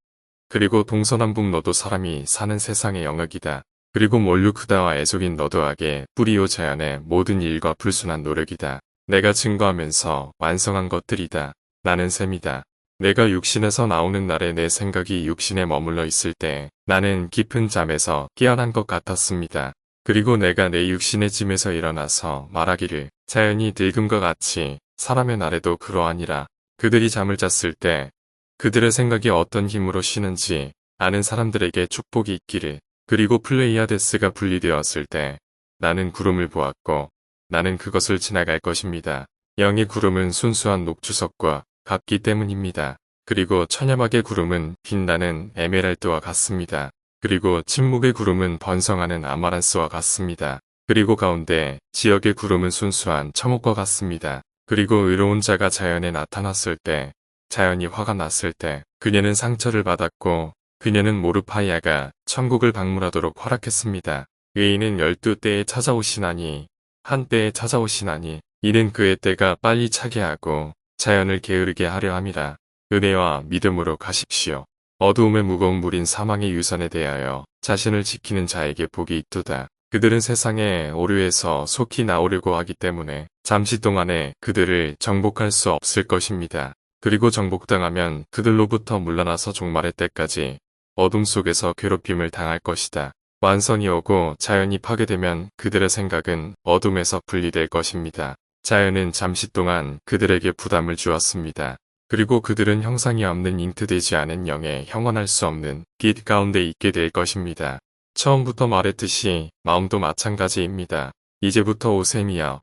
그리고 동서남북 너도 사람이 사는 세상의 영역이다. 그리고 몰루크다와 애속인 너도 악의 뿌리오 자연의 모든 일과 불순한 노력이다. 내가 증거하면서 완성한 것들이다. 나는 셈이다. 내가 육신에서 나오는 날에 내 생각이 육신에 머물러 있을 때 나는 깊은 잠에서 깨어난 것 같았습니다. 그리고 내가 내 육신의 짐에서 일어나서 말하기를 자연이 늙음과 같이 사람의 날에도 그러하니라. 그들이 잠을 잤을 때 그들의 생각이 어떤 힘으로 쉬는지 아는 사람들에게 축복이 있기를. 그리고 플레이아데스가 분리되었을 때 나는 구름을 보았고 나는 그것을 지나갈 것입니다. 영의 구름은 순수한 녹주석과 같기 때문입니다. 그리고 천야막의 구름은 빛나는 에메랄드와 같습니다. 그리고 침묵의 구름은 번성하는 아마란스와 같습니다. 그리고 가운데 지역의 구름은 순수한 청옥과 같습니다. 그리고 의로운 자가 자연에 나타났을 때, 자연이 화가 났을 때, 그녀는 상처를 받았고 그녀는 모르파이아가 천국을 방문하도록 허락했습니다. 의인은 12때에 찾아오시나니 한때에 찾아오시나니 이는 그의 때가 빨리 차게 하고 자연을 게으르게 하려 함이라. 은혜와 믿음으로 가십시오. 어두움의 무거운 물인 사망의 유산에 대하여 자신을 지키는 자에게 복이 있도다. 그들은 세상의 오류에서 속히 나오려고 하기 때문에 잠시 동안에 그들을 정복할 수 없을 것입니다. 그리고 정복당하면 그들로부터 물러나서 종말의 때까지 어둠 속에서 괴롭힘을 당할 것이다. 완성이 오고 자연이 파괴되면 그들의 생각은 어둠에서 분리될 것입니다. 자연은 잠시 동안 그들에게 부담을 주었습니다. 그리고 그들은 형상이 없는 잉트되지 않은 영에 형언할 수 없는 빛 가운데 있게 될 것입니다. 처음부터 말했듯이 마음도 마찬가지입니다. 이제부터 오셈이여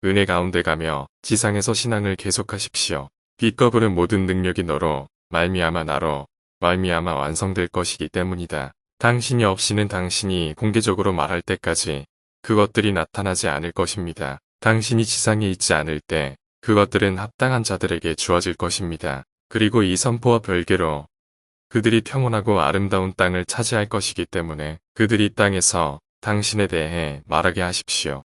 은혜 가운데 가며 지상에서 신앙을 계속하십시오. 빛과 불은 모든 능력이 너로 말미암아 나로 말미암아 완성될 것이기 때문이다. 당신이 없이는 당신이 공개적으로 말할 때까지 그것들이 나타나지 않을 것입니다. 당신이 지상에 있지 않을 때 그것들은 합당한 자들에게 주어질 것입니다. 그리고 이 선포와 별개로 그들이 평온하고 아름다운 땅을 차지할 것이기 때문에 그들이 땅에서 당신에 대해 말하게 하십시오.